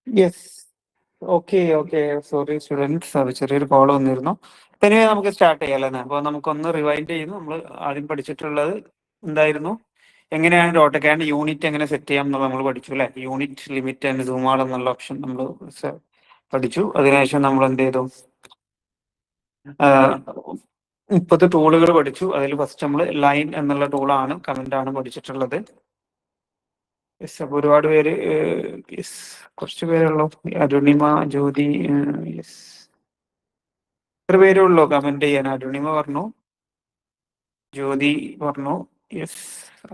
Yes. Okay okay. Sorry students, അത് ചെറിയൊരു call വന്നിരുന്നു. പിന്നെ നമുക്ക് സ്റ്റാർട്ട് ചെയ്യാം അല്ലേ? അപ്പോൾ നമുക്കൊന്ന് റിവൈൻഡ് ചെയ്യുന്നു. നമ്മൾ ആദ്യം പഠിച്ചിട്ടുള്ളത് എന്തായിരുന്നു? എങ്ങനെയാണ് ഒരു ഓട്ടോകാഡ് യൂണിറ്റ് എങ്ങനെ സെറ്റ് ചെയ്യാം എന്നുള്ളത് നമ്മൾ പഠിച്ചു അല്ലേ? Unit, limit and zoom out എന്നുള്ള ഓപ്ഷൻ നമ്മൾ പഠിച്ചു. അതിനുശേഷം നമ്മൾ എന്ത് ചെയ്തു? 30 ടൂളുകൾ പഠിച്ചു. അതിൽ ഫസ്റ്റ് നമ്മൾ ലൈൻ എന്നുള്ള ടൂളാണ്, കമന്റ് ആണ് പഠിച്ചിട്ടുള്ളത്. യെസ്. അപ്പോൾ ഒരുപാട് പേര് യെസ്, കുറച്ച് പേരുള്ളൂ. അരുണിമ, ജ്യോതി, യെസ്, എത്ര പേരേ ഉള്ളൂ കമന്റ് ചെയ്യാൻ? അരുണിമ പറഞ്ഞു, ജ്യോതി പറഞ്ഞു, യെസ്,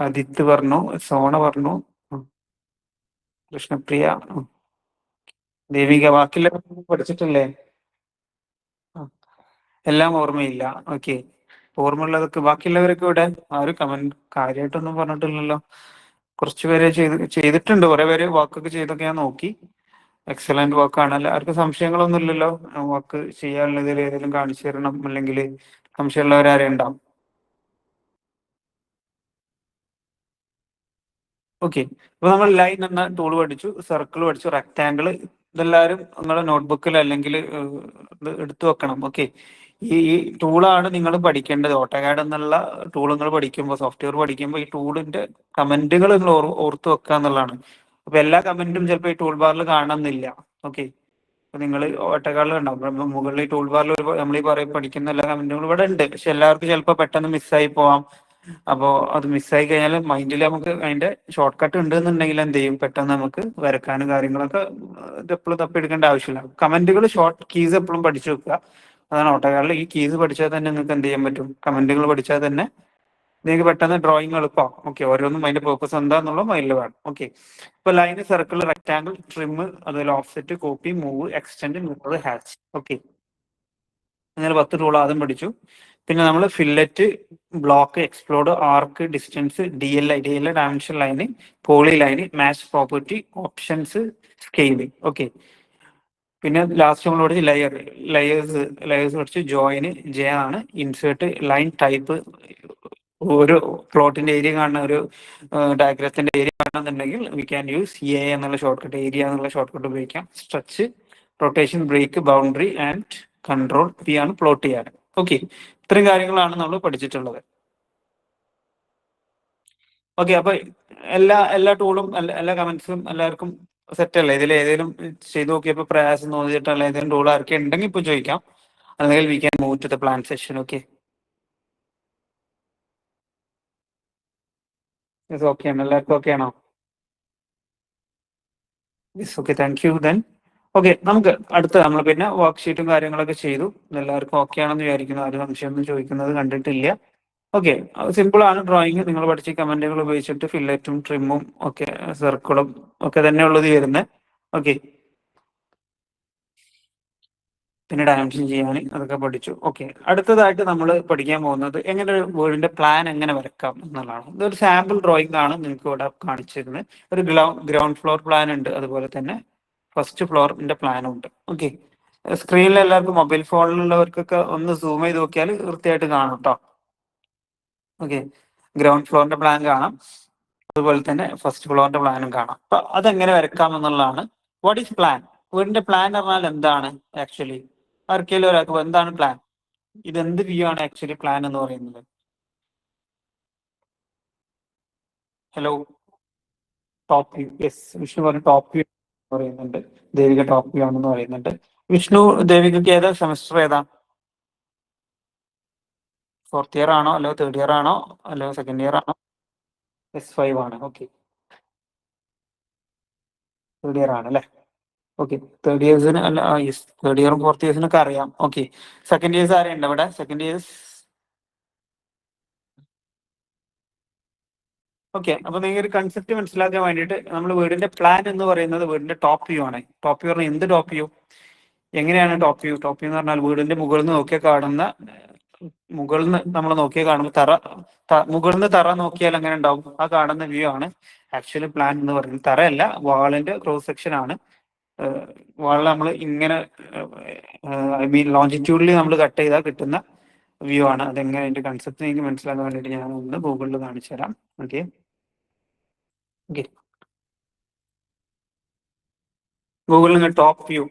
ആദിത്യ പറഞ്ഞു, സോണ പറഞ്ഞു, ഉം, കൃഷ്ണപ്രിയ, ദേവിക. ബാക്കിയുള്ള പഠിച്ചിട്ടില്ലേ? ആ, എല്ലാം ഓർമ്മയില്ല. ഓക്കെ. ഓർമ്മയുള്ളതൊക്കെ ബാക്കിയുള്ളവരൊക്കെ ഇവിടെ ആരും കമന്റ് കാര്യമായിട്ടൊന്നും പറഞ്ഞിട്ടില്ലല്ലോ. കുറച്ച് പേര് ചെയ്തിട്ടുണ്ട്. കുറെ പേര് വാക്കൊക്കെ ചെയ്തൊക്കെ ഞാൻ നോക്കി. എക്സലന്റ് വാക്കാണ്. അല്ല, ആർക്കും സംശയങ്ങളൊന്നും ഇല്ലല്ലോ? വാക്ക് ചെയ്യാനുള്ളതിൽ ഏതെങ്കിലും കാണിച്ചു തരണം, അല്ലെങ്കിൽ സംശയമുള്ളവരാരും ഉണ്ടാവും? ഓക്കെ. അപ്പൊ നമ്മൾ ലൈൻ എന്ന ടൂൾ പഠിച്ചു, സർക്കിൾ പഠിച്ചു, റെക്ടാങ്കിൾ. ഇതെല്ലാവരും നിങ്ങളുടെ നോട്ട്ബുക്കിൽ അല്ലെങ്കിൽ ഇത് എടുത്തു വെക്കണം. ഓക്കെ. ഈ ടൂളാണ് നിങ്ങൾ പഠിക്കേണ്ടത്. ഓട്ടോകാഡ് എന്നുള്ള ടൂൾ നിങ്ങൾ പഠിക്കുമ്പോൾ, സോഫ്റ്റ്വെയർ പഠിക്കുമ്പോൾ, ഈ ടൂളിന്റെ കമന്റുകൾ നിങ്ങൾ ഓർത്ത് വെക്കുക എന്നുള്ളതാണ്. അപ്പൊ എല്ലാ കമന്റും ചിലപ്പോൾ ഈ ടൂൾ ബാറിൽ കാണണമെന്നില്ല. ഓക്കെ. അപ്പൊ നിങ്ങൾ ഓട്ടോകാഡിൽ ഉണ്ടാവും മുകളിൽ ടൂൾ ബാറിൽ നമ്മൾ ഈ പഠിക്കുന്ന എല്ലാ കമന്റുകളും ഇവിടെ ഉണ്ട്. പക്ഷെ എല്ലാവർക്കും ചിലപ്പോൾ പെട്ടെന്ന് മിസ്സായി പോവാം. അപ്പോൾ അത് മിസ്സായി കഴിഞ്ഞാൽ മൈൻഡിൽ നമുക്ക് അതിന്റെ ഷോർട്ട് കട്ട് ഉണ്ട് എന്നുണ്ടെങ്കിൽ എന്ത് ചെയ്യും, പെട്ടെന്ന് നമുക്ക് വരക്കാനും കാര്യങ്ങളൊക്കെ ഇത് എപ്പോഴും തപ്പിയെടുക്കേണ്ട ആവശ്യമില്ല. കമന്റുകൾ, ഷോർട്ട് കീസ് എപ്പോഴും പഠിച്ചു വെക്കുക. അതാണ് ഓട്ടോകാഡിൽ. ഈ കീസ് പഠിച്ചാൽ തന്നെ നിങ്ങൾക്ക് എന്ത് ചെയ്യാൻ പറ്റും? കമന്റുകൾ പഠിച്ചാൽ തന്നെ നിങ്ങൾക്ക് പെട്ടെന്ന് ഡ്രോയിങ് എളുപ്പം. ഓക്കെ. ഓരോന്നും അതിന്റെ പേർപ്പസ് എന്താന്നുള്ള മൈൻഡിൽ വേണം. ഓക്കെ. ഇപ്പൊ ലൈന്, സർക്കിൾ, റെക്ടാങ്കിൾ, ട്രിം, അതുപോലെ offset, copy, move, extend, mirror, hatch. Okay. അങ്ങനെ 10 ടൂൾ ആദ്യം പഠിച്ചു. പിന്നെ നമ്മൾ fillet, block, explode, arc, distance, D L I dimension line, poly line, match property, options, scaling. Okay. പിന്നെ ലാസ്റ്റ് നമ്മൾ പഠിച്ച് ലെയേഴ്സ് പഠിച്ചു. ജോയിന്, ജെ ആണ്. ഇൻസേർട്ട്, ലൈൻ ടൈപ്പ്, ഒരു പ്ലോട്ടിന്റെ ഏരിയ കാണുന്ന ഒരു ഡയഗ്രത്തിന്റെ ഏരിയ കാണുന്നുണ്ടെങ്കിൽ വി ക്യാൻ യൂസ് എ എന്നുള്ള ഷോർട്ട് കട്ട്, ഏരിയ എന്നുള്ള ഷോർട്ട് കട്ട് ഉപയോഗിക്കാം. Stretch, rotation, break, boundary and control P ആണ് പ്ലോട്ട് ചെയ്യാൻ. ഓക്കെ. ഇത്രയും കാര്യങ്ങളാണ് നമ്മൾ പഠിച്ചിട്ടുള്ളത്. ഓക്കെ. അപ്പൊ എല്ലാ ടൂളും എല്ലാ കമന്റ്സും എല്ലാവർക്കും സെറ്റ് അല്ലേ? ഇതിൽ ഏതെങ്കിലും ചെയ്ത് നോക്കിയപ്പോൾ പ്രയാസം തോന്നിയിട്ടുള്ള ഏതെങ്കിലും ടൂൾ ആർക്കെ ഉണ്ടെങ്കിൽ ഇപ്പൊ ചോദിക്കാം. അല്ലെങ്കിൽ we can move to the plan session. Okay. Okay ആണ്, എല്ലാവർക്കും ഓക്കെ ആണോ? Yes. Okay. Thank you. Then okay, നമുക്ക് അടുത്ത നമ്മൾ പിന്നെ വർക്ക് ഷീറ്റും കാര്യങ്ങളൊക്കെ ചെയ്തു. എല്ലാവർക്കും ഓക്കെ ആണെന്ന് വിചാരിക്കുന്നു. ആരും സംശയമൊന്നും ചോദിക്കുന്നത് കണ്ടിട്ടില്ല. ഓക്കെ. സിമ്പിൾ ആണ് ഡ്രോയിങ്. നിങ്ങൾ പഠിച്ച കമന്റുകൾ ഉപയോഗിച്ചിട്ട് ഫില്ലറ്റും ട്രിമ്മും ഒക്കെ സർക്കിളും ഒക്കെ തന്നെ ഉള്ളത് വരുന്നത്. ഓക്കെ. പിന്നെ ഡയമെൻഷൻ ചെയ്യാൻ അതൊക്കെ പഠിച്ചു. ഓക്കെ. അടുത്തതായിട്ട് നമ്മൾ പഠിക്കാൻ പോകുന്നത് എങ്ങനെ ഒരു വീടിന്റെ പ്ലാൻ എങ്ങനെ വരക്കാം എന്നുള്ളതാണ്. ഇതൊരു സാമ്പിൾ ഡ്രോയിങ് ആണ് നിങ്ങൾക്ക് ഇവിടെ കാണിച്ചിരുന്നത്. ഒരു ഗ്രൗണ്ട് ഫ്ലോർ പ്ലാൻ ഉണ്ട്, അതുപോലെ തന്നെ ഫസ്റ്റ് ഫ്ലോറിന്റെ പ്ലാനും ഉണ്ട്. ഓക്കെ. സ്ക്രീനിൽ എല്ലാവർക്കും, മൊബൈൽ ഫോണിലുള്ളവർക്കൊക്കെ ഒന്ന് സൂം ചെയ്ത് നോക്കിയാൽ കൃത്യമായിട്ട് കാണും കേട്ടോ. ഓക്കെ. ഗ്രൗണ്ട് ഫ്ലോറിന്റെ പ്ലാൻ കാണാം, അതുപോലെ തന്നെ ഫസ്റ്റ് ഫ്ലോറിന്റെ പ്ലാനും കാണാം. അപ്പൊ അതെങ്ങനെ വരക്കാം എന്നുള്ളതാണ്. What is plan? വീടിന്റെ പ്ലാൻ പറഞ്ഞാൽ എന്താണ് ആക്ച്വലി? ആർക്കെങ്കിലും ഒരാൾക്ക് എന്താണ് പ്ലാൻ? ഇത് എന്ത് വ്യൂ ആണ് ആക്ച്വലി പ്ലാൻ എന്ന് പറയുന്നത്? Hello. Top view. Yes. Vishnu പറഞ്ഞു ടോപ്പ് വ്യൂ പറയുന്നുണ്ട്. ദേവിക ടോപ്പ് വ്യൂ ആണെന്ന് പറയുന്നുണ്ട്. വിഷ്ണു, ദേവികക്ക് ഏതാ സെമസ്റ്റർ ഏതാ? ഫോർത്ത് ഇയർ ആണോ, അല്ലോ തേർഡ് ഇയർ ആണോ, അല്ലോ സെക്കൻഡ് ഇയർ ആണോ? S5 ആണ്. ഓക്കെ. തേർഡ് ഇയർ ആണ് അല്ലേ? ഓക്കെ. തേർഡ് ഇയേഴ്സിന് അല്ല, യെസ്, തേർഡ് ഇയറും ഫോർത്ത് ഇയേഴ്സിനൊക്കെ അറിയാം. ഓക്കെ. സെക്കൻഡ് ഇയേഴ്സ് ആരുണ്ട് ഇവിടെ? Second years. ഓക്കെ. അപ്പൊ നിങ്ങൾക്ക് ഒരു കൺസെപ്റ്റ് മനസ്സിലാക്കാൻ വേണ്ടിയിട്ട്, നമ്മൾ വീടിന്റെ പ്ലാൻ എന്ന് പറയുന്നത് വീടിന്റെ ടോപ്പ് വ്യൂ ആണ്. ടോപ്പ് വ്യൂ പറഞ്ഞാൽ എന്ത് ടോപ്പ് വ്യൂ? എങ്ങനെയാണ് ടോപ്പ് വ്യൂ? ടോപ്പ് വ്യൂ എന്ന് പറഞ്ഞാൽ വീടിന്റെ മുകളിൽ നിന്ന് നോക്കിയാൽ കാണുന്ന, മുകളിൽ നിന്ന് നമ്മൾ നോക്കിയാൽ കാണുമ്പോൾ മുകളിൽ നിന്ന് തറ നോക്കിയാൽ എങ്ങനെ ഉണ്ടാവും? ആ കാണുന്ന വ്യൂ ആണ് ആക്ച്വലി പ്ലാൻ എന്ന് പറയുന്നത്. തറയല്ല, വാളിന്റെ ക്രോസ് സെക്ഷൻ ആണ്. വാളിൽ നമ്മൾ ഇങ്ങനെ, ഐ മീൻ ലോഞ്ചിറ്റ്യൂഡിൽ നമ്മൾ കട്ട് ചെയ്താൽ കിട്ടുന്ന വ്യൂ ആണ്. അതെങ്ങനെ അതിന്റെ കൺസെപ്റ്റ് എനിക്ക് മനസ്സിലാക്കാൻ വേണ്ടിയിട്ട് ഞാൻ ഒന്ന് ഗൂഗിളിൽ കാണിച്ചു തരാം. ഓക്കെ. ഓക്കെ. ഗൂഗിളിൽ നിങ്ങൾ top view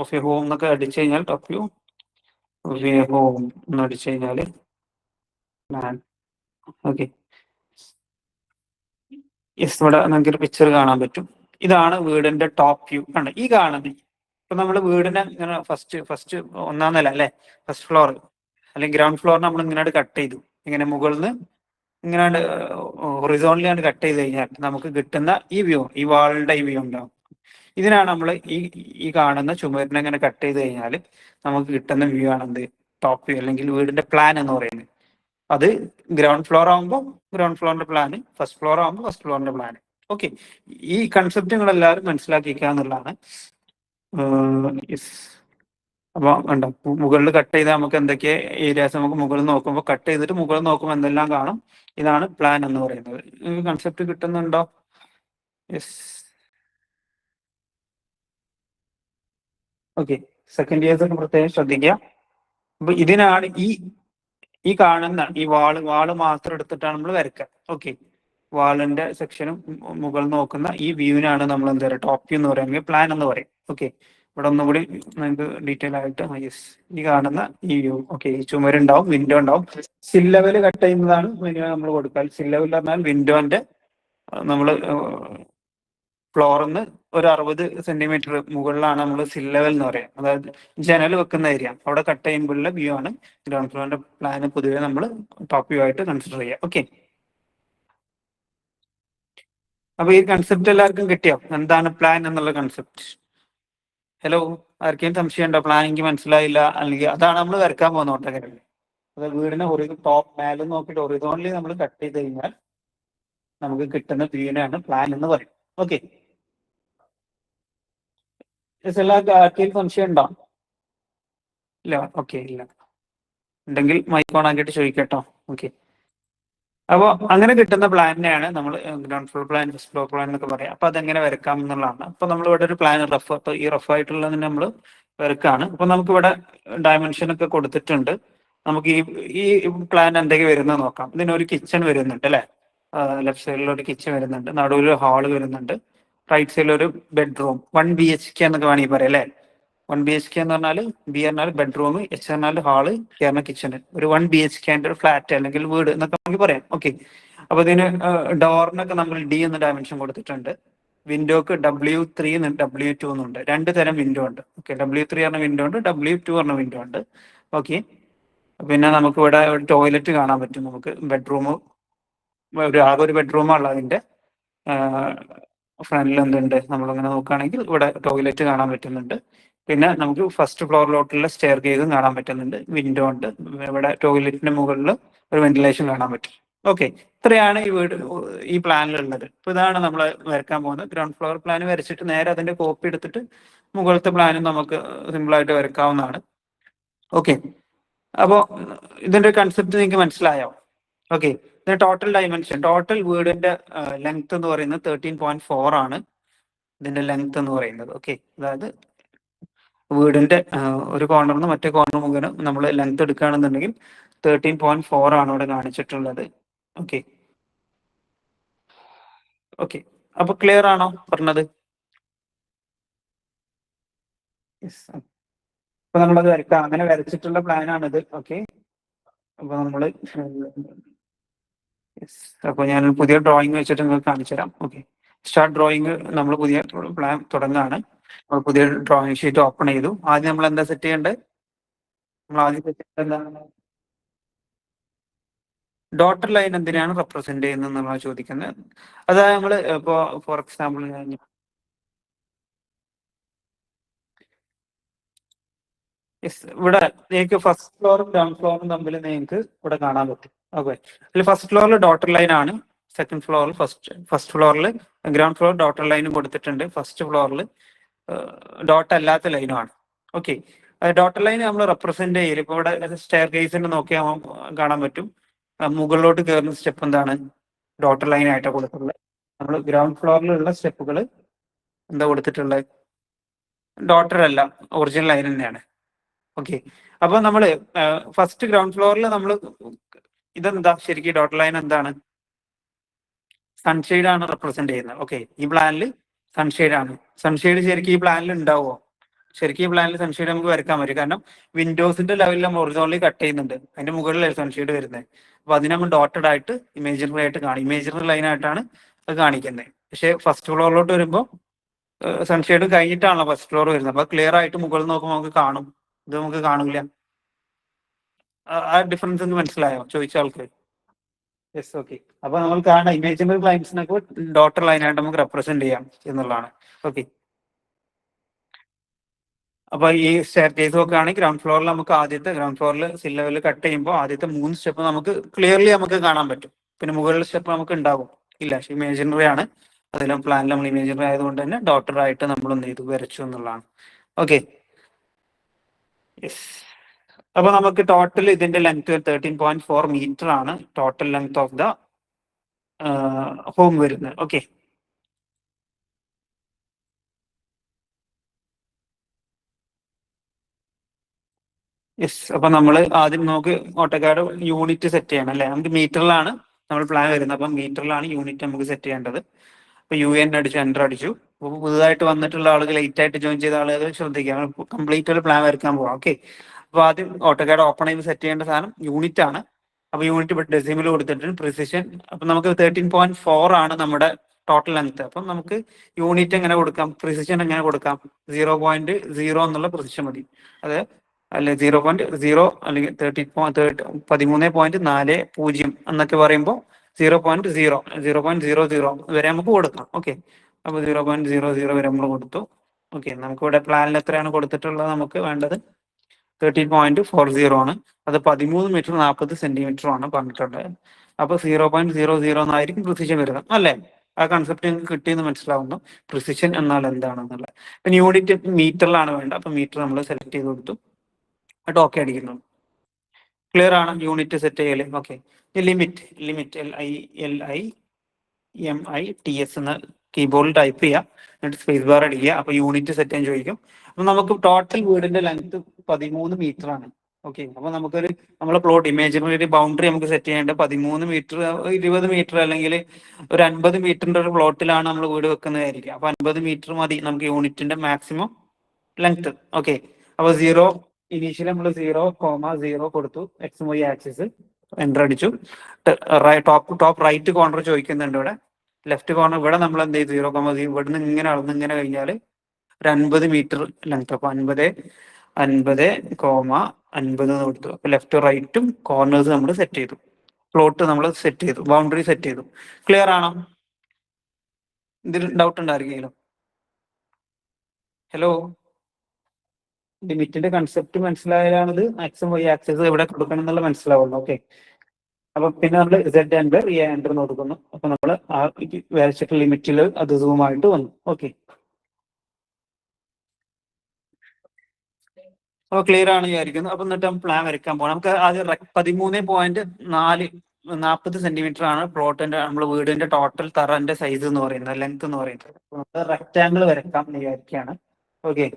of A home എന്നൊക്കെ അടിച്ചു കഴിഞ്ഞാൽ top view of A home എന്ന് അടിച്ചു കഴിഞ്ഞാൽ പ്ലാൻ. ഓക്കെ, യെസ്, ഇവിടെ നിങ്ങൾക്ക് ഒരു പിക്ചർ കാണാൻ പറ്റും. ഇതാണ് വീടിന്റെ ടോപ്പ് വ്യൂ. കണ്ട ഈ കാണുന്നത്, ഇപ്പൊ നമ്മൾ വീടിനെ ഇങ്ങനെ ഫസ്റ്റ് ഫസ്റ്റ് ഒന്നാം നില അല്ലെ, ഫസ്റ്റ് ഫ്ലോർ അല്ലെങ്കിൽ ഗ്രൗണ്ട് ഫ്ലോറിന് നമ്മൾ ഇങ്ങനെ കട്ട് ചെയ്തു, ഇങ്ങനെ മുകളിൽ നിന്ന് ഇങ്ങനെ ഹൊറിസോണലി കട്ട് ചെയ്ത് കഴിഞ്ഞാൽ നമുക്ക് കിട്ടുന്ന ഈ വ്യൂ, ഈ വാളിന്റെ ഈ വ്യൂ ഉണ്ടാവും. ഇതിനാണ് നമ്മൾ ഈ കാണുന്ന ചുമരിനെ ഇങ്ങനെ കട്ട് ചെയ്ത് കഴിഞ്ഞാൽ നമുക്ക് കിട്ടുന്ന വ്യൂ ആണ് എന്ത്, ടോപ്പ് വ്യൂ അല്ലെങ്കിൽ വീടിന്റെ പ്ലാൻ എന്ന് പറയുന്നത്. അത് ഗ്രൗണ്ട് ഫ്ലോർ ആകുമ്പോൾ ഗ്രൗണ്ട് ഫ്ലോറിന്റെ പ്ലാന്, ഫസ്റ്റ് ഫ്ലോർ ആകുമ്പോൾ ഫസ്റ്റ് ഫ്ലോറിന്റെ പ്ലാന്. ഓക്കെ, ഈ കൺസെപ്റ്റ് നിങ്ങൾ എല്ലാവരും മനസ്സിലാക്കിക്കുക എന്നുള്ളതാണ്. അപ്പൊ ഉണ്ടോ, മുകളിൽ കട്ട് ചെയ്താൽ നമുക്ക് എന്തൊക്കെ ഏരിയാസ് നമുക്ക് മുകളിൽ നോക്കുമ്പോൾ കട്ട് ചെയ്തിട്ട് മുകളിൽ നോക്കുമ്പോൾ എന്തെല്ലാം കാണും. ഇതാണ് പ്ലാൻ എന്ന് പറയുന്നത്. കൺസെപ്റ്റ് കിട്ടുന്നുണ്ടോ? യെസ്. ഓക്കെ, സെക്കൻഡ് ഇയേഴ്സ് ഒക്കെ പ്രത്യേകം ശ്രദ്ധിക്കുക. അപ്പൊ ഇതിനാണ് ഈ കാണുന്ന ഈ വാള് മാത്രം എടുത്തിട്ടാണ് നമ്മൾ വരയ്ക്കുക. ഓക്കെ, വാളിന്റെ സെക്ഷനും മുകളിൽ നോക്കുന്ന ഈ വ്യൂവിനാണ് നമ്മൾ എന്താ പറയുക, ടോപ്പ് വ്യൂ എന്ന് പറയുന്നത്, പ്ലാൻ എന്ന് പറയും. ഓക്കെ, ഇവിടെ ഒന്നുകൂടി നിങ്ങൾക്ക് ഡീറ്റെയിൽ ആയിട്ട് യെസ്, ഈ കാണുന്ന ഈ വ്യൂ. ഓക്കെ, ഈ ചുമരുണ്ടാവും, വിൻഡോ ഉണ്ടാവും. സിൽ ലെവൽ കട്ട് ചെയ്യുന്നതാണ് നമ്മൾ കൊടുക്കുക. സിൽ ലെവൽ പറഞ്ഞാൽ വിൻഡോന്റെ നമ്മൾ ഫ്ലോറിന്ന് ഒരു 60 സെന്റിമീറ്റർ മുകളിലാണ് നമ്മൾ സിൽ ലെവൽ എന്ന് പറയാം. അതായത് ജനൽ വെക്കുന്ന ഏരിയ, അവിടെ കട്ട് ചെയ്യുമ്പോഴുള്ള വ്യൂ ആണ് ഗ്രൗണ്ട് ഫ്ലോറിന്റെ പ്ലാന് പൊതുവെ നമ്മൾ ടോപ്പ് വ്യൂ ആയിട്ട് കൺസിഡർ ചെയ്യാം. ഓക്കെ, അപ്പൊ ഈ കൺസെപ്റ്റ് എല്ലാവർക്കും കിട്ടിയോ? എന്താണ് പ്ലാൻ എന്നുള്ള കൺസെപ്റ്റ്? ഹലോ, ആർക്കെങ്കിലും സംശയം ഉണ്ടോ? പ്ലാൻ എനിക്ക് മനസ്സിലായില്ല, അല്ലെങ്കിൽ അതാണ് നമ്മൾ വരക്കാൻ പോകുന്ന ഓട്ടോക്കാരല്ലേ. അത് വീടിനെ ടോപ്പ് മേലെ നോക്കിയിട്ട് ഹൊറിസോണലി നമ്മൾ കട്ട് ചെയ്ത് കഴിഞ്ഞാൽ നമുക്ക് കിട്ടുന്ന വ്യൂവിനാണ് പ്ലാൻ എന്ന് പറയും. ഓക്കെ, എല്ലാവർക്കും ആർക്കെങ്കിലും സംശയം ഉണ്ടോ? ഇല്ല, ഓക്കെ, ഇല്ല ഉണ്ടെങ്കിൽ മൈക്ക് ഓൺ ആക്കിയിട്ട് ചോദിക്കട്ടോ. ഓക്കെ, അപ്പോൾ അങ്ങനെ കിട്ടുന്ന പ്ലാനിനെയാണ് നമ്മൾ ground floor plan, first floor plan എന്നൊക്കെ പറയാം. അപ്പൊ അതെങ്ങനെ വരക്കാം എന്നുള്ളതാണ്. അപ്പൊ നമ്മൾ ഇവിടെ ഒരു പ്ലാൻ റഫ്, അപ്പൊ ഈ റഫ് ആയിട്ടുള്ളതിന് നമ്മൾ വരക്കാണ്. അപ്പൊ നമുക്ക് ഇവിടെ ഡയമെൻഷൻ ഒക്കെ കൊടുത്തിട്ടുണ്ട്. നമുക്ക് ഈ പ്ലാൻ എന്തൊക്കെ വരുന്നത് നോക്കാം. ഇതിനൊരു കിച്ചൺ വരുന്നുണ്ട് അല്ലെ, ലെഫ്റ്റ് സൈഡിൽ ഒരു കിച്ചൺ വരുന്നുണ്ട്, നടുവിൽ ഹാള് വരുന്നുണ്ട്, റൈറ്റ് സൈഡിൽ ഒരു ബെഡ്റൂം, 1 BHK എന്നൊക്കെ വേണമെങ്കിൽ പറയാം അല്ലെ. 1 BHK എന്ന് പറഞ്ഞാൽ ബി പറഞ്ഞാൽ ബെഡ്റൂം, എച്ച് പറഞ്ഞാൽ ഹാള്, കെ പറഞ്ഞാൽ കിച്ചണ്. ഒരു 1 BHK ഒരു ഫ്ലാറ്റ് അല്ലെങ്കിൽ വീട് എന്നൊക്കെ നമുക്ക് പറയാം. ഓക്കെ, അപ്പൊ ഇതിന് ഡോറിനൊക്കെ നമ്മൾ D എന്ന ഡയമെൻഷൻ കൊടുത്തിട്ടുണ്ട്. വിൻഡോക്ക് W3 W2 എന്നുണ്ട്. 2 തരം വിൻഡോ ഉണ്ട്. ഓക്കെ, W3 പറഞ്ഞ വിൻഡോ ഉണ്ട്, W2 പറഞ്ഞ വിൻഡോ ഉണ്ട്. ഓക്കെ, പിന്നെ നമുക്ക് ഇവിടെ ഒരു ടോയ്ലറ്റ് കാണാൻ പറ്റും. നമുക്ക് ബെഡ്റൂം, ആകെ ഒരു ബെഡ്റൂമാണ് അതിന്റെ ഫ്രണ്ടിൽ എന്തുണ്ട്, നമ്മളിങ്ങനെ നോക്കുകയാണെങ്കിൽ ഇവിടെ ടോയ്ലറ്റ് കാണാൻ പറ്റുന്നുണ്ട്. പിന്നെ നമുക്ക് ഫസ്റ്റ് ഫ്ലോറിലോട്ടുള്ള സ്റ്റെയർ കേസും കാണാൻ പറ്റുന്നുണ്ട്. വിൻഡോ ഉണ്ട്, ഇവിടെ ടോയ്ലറ്റിന്റെ മുകളിൽ ഒരു വെന്റിലേഷൻ കാണാൻ പറ്റും. ഓക്കെ, ഇത്രയാണ് ഈ പ്ലാനിലുള്ളത്. ഇപ്പൊ ഇതാണ് നമ്മൾ വരക്കാൻ പോകുന്നത്. ഗ്രൗണ്ട് ഫ്ലോർ പ്ലാൻ വരച്ചിട്ട് നേരെ അതിന്റെ കോപ്പി എടുത്തിട്ട് മുകളിലത്തെ പ്ലാനും നമുക്ക് സിമ്പിൾ ആയിട്ട് വരക്കാവുന്നതാണ്. ഓക്കെ, അപ്പോ ഇതിന്റെ കൺസെപ്റ്റ് നിങ്ങൾക്ക് മനസ്സിലായോ? ഓക്കെ, ടോട്ടൽ ഡയമെൻഷൻ, ടോട്ടൽ വീടിന്റെ ലെങ്ത് എന്ന് പറയുന്നത് 13.4 ആണ് ഇതിന്റെ ലെങ്ത് എന്ന് പറയുന്നത്. ഓക്കെ, അതായത് വീടിന്റെ ഒരു കോർണറിൽ നിന്ന് മറ്റേ കോർണർ മുഖേന നമ്മൾ ലെങ്ത് എടുക്കുകയാണെന്നുണ്ടെങ്കിൽ 13.4 ആണ് ഇവിടെ കാണിച്ചിട്ടുള്ളത്. ഓക്കെ, ഓക്കെ, അപ്പൊ ക്ലിയർ ആണോ പറഞ്ഞത്? അപ്പൊ നമ്മളത് വരക്കാം, അങ്ങനെ വരച്ചിട്ടുള്ള പ്ലാൻ ആണിത്. ഓക്കെ, അപ്പൊ നമ്മള് അപ്പൊ ഞാൻ പുതിയ ഡ്രോയിങ് വെച്ചിട്ട് നിങ്ങൾക്ക് കാണിച്ചു തരാം. Okay, start drawing. നമ്മൾ പുതിയ പ്ലാൻ തുടങ്ങുകയാണ്. നമ്മൾ പുതിയ ഡ്രോയിങ് ഷീറ്റ് ഓപ്പൺ ചെയ്തു. ആദ്യം നമ്മൾ എന്താ സെറ്റ് ചെയ്യേണ്ടത്? നമ്മൾ ആദ്യം സെറ്റ് ചെയ്യേണ്ടത് എന്താണ്? ഡോട്ടർ ലൈൻ എന്തിനാണ് റെപ്രസെന്റ് ചെയ്യുന്നത് എന്നാണ് ചോദിക്കുന്നത്. അതായത് നമ്മൾ ഇപ്പോ ഫോർ എക്സാമ്പിൾ ഇവിടെ നിങ്ങൾക്ക് ഫസ്റ്റ് ഫ്ലോറും ഗ്രൗണ്ട് ഫ്ലോറും തമ്മിൽ നിങ്ങൾക്ക് ഇവിടെ കാണാൻ പറ്റും. ഓക്കെ, അതിൽ ഫസ്റ്റ് ഫ്ലോറിൽ ഡോട്ടർ ലൈൻ ആണ്. സെക്കൻഡ് ഫ്ലോറിൽ ഫസ്റ്റ് ഫ്ലോറിൽ ഗ്രൗണ്ട് ഫ്ലോർ ഡോട്ടർ ലൈനും കൊടുത്തിട്ടുണ്ട്. ഫസ്റ്റ് ഫ്ലോറിൽ ഡോട്ട് അല്ലാത്ത ലൈനുമാണ്. ഓക്കെ, ഡോട്ടർ ലൈൻ നമ്മൾ റെപ്രസെന്റ് ചെയ്യൽ ഇപ്പൊ ഇവിടെ സ്റ്റെയർ കേസിന് നോക്കിയാൽ കാണാൻ പറ്റും. മുകളിലോട്ട് കയറുന്ന സ്റ്റെപ്പ് എന്താണ്, ഡോട്ടർ ലൈൻ ആയിട്ടാണ് കൊടുത്തിട്ടുള്ളത്. നമ്മൾ ഗ്രൗണ്ട് ഫ്ലോറിലുള്ള സ്റ്റെപ്പുകൾ എന്താ കൊടുത്തിട്ടുള്ളത്, ഡോട്ടർ അല്ല, ഒറിജിനൽ ലൈൻ തന്നെയാണ്. ഓക്കെ, അപ്പൊ നമ്മള് ഫസ്റ്റ് ഗ്രൗണ്ട് ഫ്ലോറിൽ നമ്മൾ ഇതെന്താ ശരിക്കും ഡോട്ടർ ലൈൻ എന്താണ്, സൺഷെയ്ഡ് ആണ് റെപ്രസെന്റ് ചെയ്യുന്നത്. ഓക്കെ, ഈ പ്ലാനിൽ സൺഷെയ്ഡ് ആണ്. സൺഷെയ്ഡ് ശരിക്കും ഈ പ്ലാനിൽ ഉണ്ടാവുമോ? ശരിക്കും ഈ പ്ലാനിൽ സൺഷെയ്ഡ് നമുക്ക് വരയ്ക്കാൻ പറ്റും. കാരണം വിൻഡോസിന്റെ ലെവലിൽ നമ്മൾ ഒറിജിനലി കട്ട് ചെയ്യുന്നുണ്ട്, അതിന്റെ മുകളിലാണ് സൺഷെയ്ഡ് വരുന്നത്. അപ്പൊ അതിന് നമ്മൾ ഡോട്ടഡ് ആയിട്ട് ഇമേജിനറി ആയിട്ട് ഇമേജിനറി ലൈൻ ആയിട്ടാണ് അത് കാണിക്കുന്നത്. പക്ഷെ ഫസ്റ്റ് ഫ്ലോറിലോട്ട് വരുമ്പോൾ സൺഷെയ്ഡ് കഴിഞ്ഞിട്ടാണല്ലോ ഫസ്റ്റ് ഫ്ലോർ വരുന്നത്. അപ്പൊ ക്ലിയർ ആയിട്ട് മുകളിൽ നോക്കുമ്പോൾ നമുക്ക് കാണും, ഇത് നമുക്ക് കാണില്ല. ആ ഡിഫറൻസ് ഒന്ന് മനസ്സിലായോ ചോദിച്ച ആൾക്ക്? Yes, okay. അപ്പൊ നമ്മൾ കാണുന്ന ഇമേജിനറി ലൈൻസിനൊക്കെ ഡോട്ടർ ലൈനായിട്ട് നമുക്ക് റെപ്രസെന്റ് ചെയ്യാം എന്നുള്ളതാണ്. ഓക്കെ. അപ്പൊ ഈ സ്റ്റെയർ കേസ് ഒക്കെ ആണെങ്കിൽ ഗ്രൗണ്ട് ഫ്ലോറിൽ നമുക്ക് ഗ്രൗണ്ട് ഫ്ലോറിൽ സിൽ ലെവൽ കട്ട് ചെയ്യുമ്പോൾ ആദ്യത്തെ 3 സ്റ്റെപ്പ് നമുക്ക് ക്ലിയർലി നമുക്ക് കാണാൻ പറ്റും. പിന്നെ മുകളിലെ സ്റ്റെപ്പ് നമുക്ക് ഉണ്ടാവും ഇല്ല, പക്ഷെ ഇമേജിനറി ആണ്. അതെല്ലാം പ്ലാനിൽ നമ്മൾ ഇമേജിനറി ആയതുകൊണ്ട് തന്നെ ഡോട്ടർ ആയിട്ട് നമ്മൾ എന്ത് ചെയ്തു, വരച്ചു എന്നുള്ളതാണ്. Okay, yes. അപ്പൊ നമുക്ക് ടോട്ടൽ ഇതിന്റെ ലെങ്ത് 13.4 മീറ്റർ ആണ് total length of the home വരുന്നത്. ഓക്കെ. യെസ്. അപ്പൊ നമ്മൾ ആദ്യം നമുക്ക് ഓട്ടോകാഡ് യൂണിറ്റ് സെറ്റ് ചെയ്യണം അല്ലെ? നമുക്ക് മീറ്ററിലാണ് നമ്മൾ പ്ലാൻ വരുന്നത്. അപ്പം മീറ്ററിലാണ് യൂണിറ്റ് നമുക്ക് സെറ്റ് ചെയ്യേണ്ടത്. അപ്പൊ UN അടിച്ചു, എൻ്റർ അടിച്ചു. അപ്പൊ പുതുതായിട്ട് വന്നിട്ടുള്ള ആളുകൾ, ലേറ്റ് ആയിട്ട് ജോയിൻ ചെയ്ത ആളുകൾ ശ്രദ്ധിക്കുക, കംപ്ലീറ്റ് ഒരു പ്ലാൻ വരയ്ക്കാൻ പോവാം. ഓക്കെ. അപ്പൊ ആദ്യം ഓട്ടോകാഡ് ഓപ്പൺ ചെയ്ത് സെറ്റ് ചെയ്യേണ്ട സാധനം യൂണിറ്റ് ആണ്. അപ്പൊ യൂണിറ്റ് ഇവിടെ ഡെസിമൽ കൊടുത്തിട്ടുണ്ട്, പ്രിസിഷൻ. അപ്പൊ നമുക്ക് 13.4 ആണ് നമ്മുടെ ടോട്ടൽ ലെങ്ത്. അപ്പം നമുക്ക് യൂണിറ്റ് എങ്ങനെ കൊടുക്കാം, പ്രിസിഷൻ എങ്ങനെ കൊടുക്കാം? 0.0 എന്നുള്ള പ്രിസിഷൻ മതി. അത് അല്ലെ 0.0 അല്ലെങ്കിൽ 13.40 എന്നൊക്കെ പറയുമ്പോൾ 0.00 വരെ നമുക്ക് കൊടുക്കാം. ഓക്കെ. അപ്പൊ 0.00 വരെ നമ്മൾ കൊടുത്തു. ഓക്കെ. നമുക്ക് ഇവിടെ പ്ലാനിൽ എത്രയാണ് കൊടുത്തിട്ടുള്ളത്? നമുക്ക് വേണ്ടത് 13.40 ആണ്. അത് 13 മീറ്റർ 40 സെന്റിമീറ്റർ ആണ് പറഞ്ഞിട്ടുള്ളത്. അപ്പൊ 0.00 എന്നായിരിക്കും പ്രിസിഷൻ വരുന്നത് അല്ലെ? ആ കൺസെപ്റ്റ് നിങ്ങൾക്ക് കിട്ടിയെന്ന് മനസ്സിലാവുന്നു, പ്രിസിഷൻ എന്നാൽ എന്താണെന്നുള്ളത്. പിന്നെ യൂണിറ്റ് മീറ്ററിലാണ് വേണ്ടത്. അപ്പൊ മീറ്റർ നമ്മൾ സെലക്ട് ചെയ്ത് കൊടുത്തു, എന്നിട്ട് ഓക്കെ അടിക്കുന്നു. ക്ലിയർ ആണ് യൂണിറ്റ് സെറ്റ് ചെയ്യല്? ഓക്കെ. ലിമിറ്റ് LIMITS എന്ന കീബോർഡിൽ ടൈപ്പ് ചെയ്യുക, എന്നിട്ട് സ്പേസ് ബാർ അടിക്കുക. അപ്പൊ യൂണിറ്റ് സെറ്റ് ചെയ്യാൻ ചോദിക്കും. അപ്പൊ നമുക്ക് ടോട്ടൽ വീടിന്റെ ലെങ്ത് 13 മീറ്റർ ആണ്. ഓക്കെ. അപ്പൊ നമുക്കൊരു നമ്മളെ പ്ലോട്ട് ഇമേജിനറി ബൗണ്ടറി നമുക്ക് സെറ്റ് ചെയ്യേണ്ടത് 13 മീറ്റർ, 20 മീറ്റർ അല്ലെങ്കിൽ ഒരു 50 മീറ്ററിന്റെ ഒരു പ്ലോട്ടിലാണ് നമ്മൾ വീട് വെക്കുന്നതായിരിക്കും. അപ്പൊ 50 മീറ്റർ മതി നമുക്ക് യൂണിറ്റിന്റെ മാക്സിമം ലെങ്ത്. ഓക്കെ. അപ്പൊ ഇനീഷ്യലി നമ്മൾ 0,0 കൊടുത്തു, XY ആക്സിസ്, എൻ്റർ അടിച്ചു. ടോപ്പ് റൈറ്റ് കോർണർ ചോദിക്കുന്നുണ്ട് ഇവിടെ. ലെഫ്റ്റ് കോർണർ ഇവിടെ നമ്മൾ എന്ത് ചെയ്തു, 0,0 ഇവിടുന്ന് ഇങ്ങനെ അളന്ന് ഇങ്ങനെ കഴിഞ്ഞാൽ ഒരു 50 മീറ്റർ ലെങ്ത്. അപ്പൊ 50,50,50 കൊടുത്തു. അപ്പൊ ലെഫ്റ്റ് റൈറ്റും കോർണേഴ്സ് നമ്മൾ സെറ്റ് ചെയ്തു, പ്ലോട്ട് നമ്മൾ സെറ്റ് ചെയ്തു, ബൗണ്ടറി സെറ്റ് ചെയ്തു. ക്ലിയർ ആണോ? ഇതിൽ ഡൗട്ട് ഉണ്ടായിരിക്കും? ഹലോ, ലിമിറ്റിന്റെ കൺസെപ്റ്റ് മനസ്സിലായാലാണിത് XY ആക്സിസ് ഇവിടെ കൊടുക്കണം എന്നുള്ള മനസ്സിലാവുള്ളൂ. ഓക്കെ. അപ്പൊ പിന്നെ നമ്മൾ Z എൻ്റർ, എൻ്റർ കൊടുക്കുന്നു. അപ്പൊ നമ്മൾ ആ വരച്ചിട്ട് ലിമിറ്റിൽ അത് സൂം ആയിട്ട് വന്നു. ഓക്കെ. അപ്പൊ ക്ലിയർ ആണ് വിചാരിക്കുന്നു. അപ്പൊ എന്നിട്ട് പ്ലാൻ വരയ്ക്കാൻ പോകണം. നമുക്ക് ആദ്യം 13.40 ആണ് പ്ലോട്ടിന്റെ, നമ്മുടെ വീടിന്റെ ടോട്ടൽ തറന്റെ സൈസ് എന്ന് പറയുന്നത്, ലെങ്ത് എന്ന് പറയുന്നത്. നമുക്ക് റെക്ടാങ്കിൾ വരയ്ക്കാം എന്ന് വിചാരിക്കുകയാണ്. ഓക്കെ.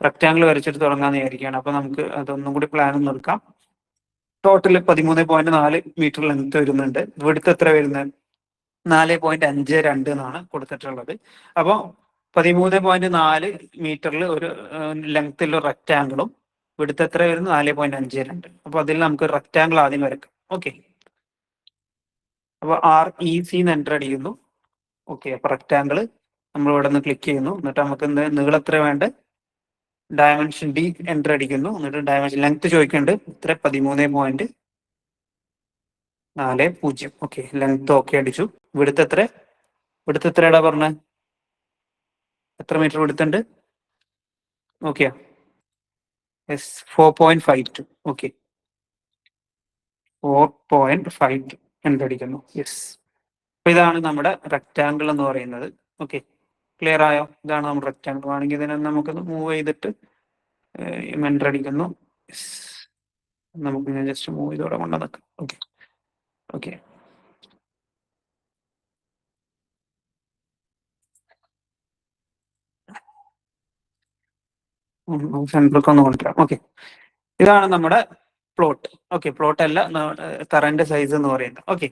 റെക്ടാങ്കിൾ വരച്ചിട്ട് തുടങ്ങാന്ന് വിചാരിക്കുകയാണ്. അപ്പൊ നമുക്ക് അതൊന്നും കൂടി പ്ലാൻ ഒന്ന് എടുക്കാം. ടോട്ടൽ 13.4 മീറ്റർ ലെങ്ത് വരുന്നുണ്ട്. ഇവിടുത്തെ എത്ര വരുന്നത്? 4.52 എന്നാണ് കൊടുത്തിട്ടുള്ളത്. അപ്പോൾ 13.4 മീറ്ററിൽ ഒരു ലെങ്ത്തിൽ റെക്റ്റാങ്കിളും ഇവിടുത്തെ എത്ര വരുന്നു? 4.52. അപ്പൊ അതിൽ നമുക്ക് റെക്റ്റാങ്കിൾ ആദ്യം വരക്കാം. ഓക്കെ. അപ്പൊ REC എൻ്റർ അടിക്കുന്നു. ഓക്കെ. അപ്പൊ റെക്റ്റാങ്കിൾ നമ്മൾ ഇവിടെ നിന്ന് ക്ലിക്ക് ചെയ്യുന്നു. എന്നിട്ട് നമുക്ക് നീളം എത്ര വേണ്ട, ഡയമെൻഷൻ D എൻ്റർ അടിക്കുന്നു. എന്നിട്ട് ഡയമെൻഷൻ ലെങ്ത് ചോദിക്കുന്നുണ്ട്, ഇത്ര 13.40. ഓക്കെ. ലെങ്ത് ഓക്കെ അടിച്ചു. ഇവിടുത്തെ എത്രയാടാ പറഞ്ഞ? എത്ര മീറ്റർ വിടുത്തുണ്ട്? ഓക്കെ. 4.52. ഓക്കെ. 4.52 എന്തടിക്കുന്നു. യെസ്. അപ്പൊ ഇതാണ് നമ്മുടെ റെക്റ്റാങ്കിൾ എന്ന് പറയുന്നത്. ഓക്കെ. ക്ലിയർ ആയോ? ഇതാണ് നമ്മുടെ റെക്റ്റാങ്കിൾ. ആണെങ്കിൽ ഇതിനെ നമുക്ക് മൂവ് ചെയ്തിട്ട് എൻ്റർ അടിക്കുന്നു. നമുക്ക് ജസ്റ്റ് മൂവ് ചെയ്തോടെ കൊണ്ടുവന്നേക്കാം. ഓക്കെ. ഓക്കെ. സെൻട്രൊക്കെ ഒന്ന് കൊണ്ടുവരാം. ഓക്കെ. ഇതാണ് നമ്മുടെ പ്ലോട്ട്. ഓക്കെ. പ്ലോട്ട് അല്ല, തറന്റെ സൈസ് എന്ന് പറയുന്നത്. ഓക്കെ.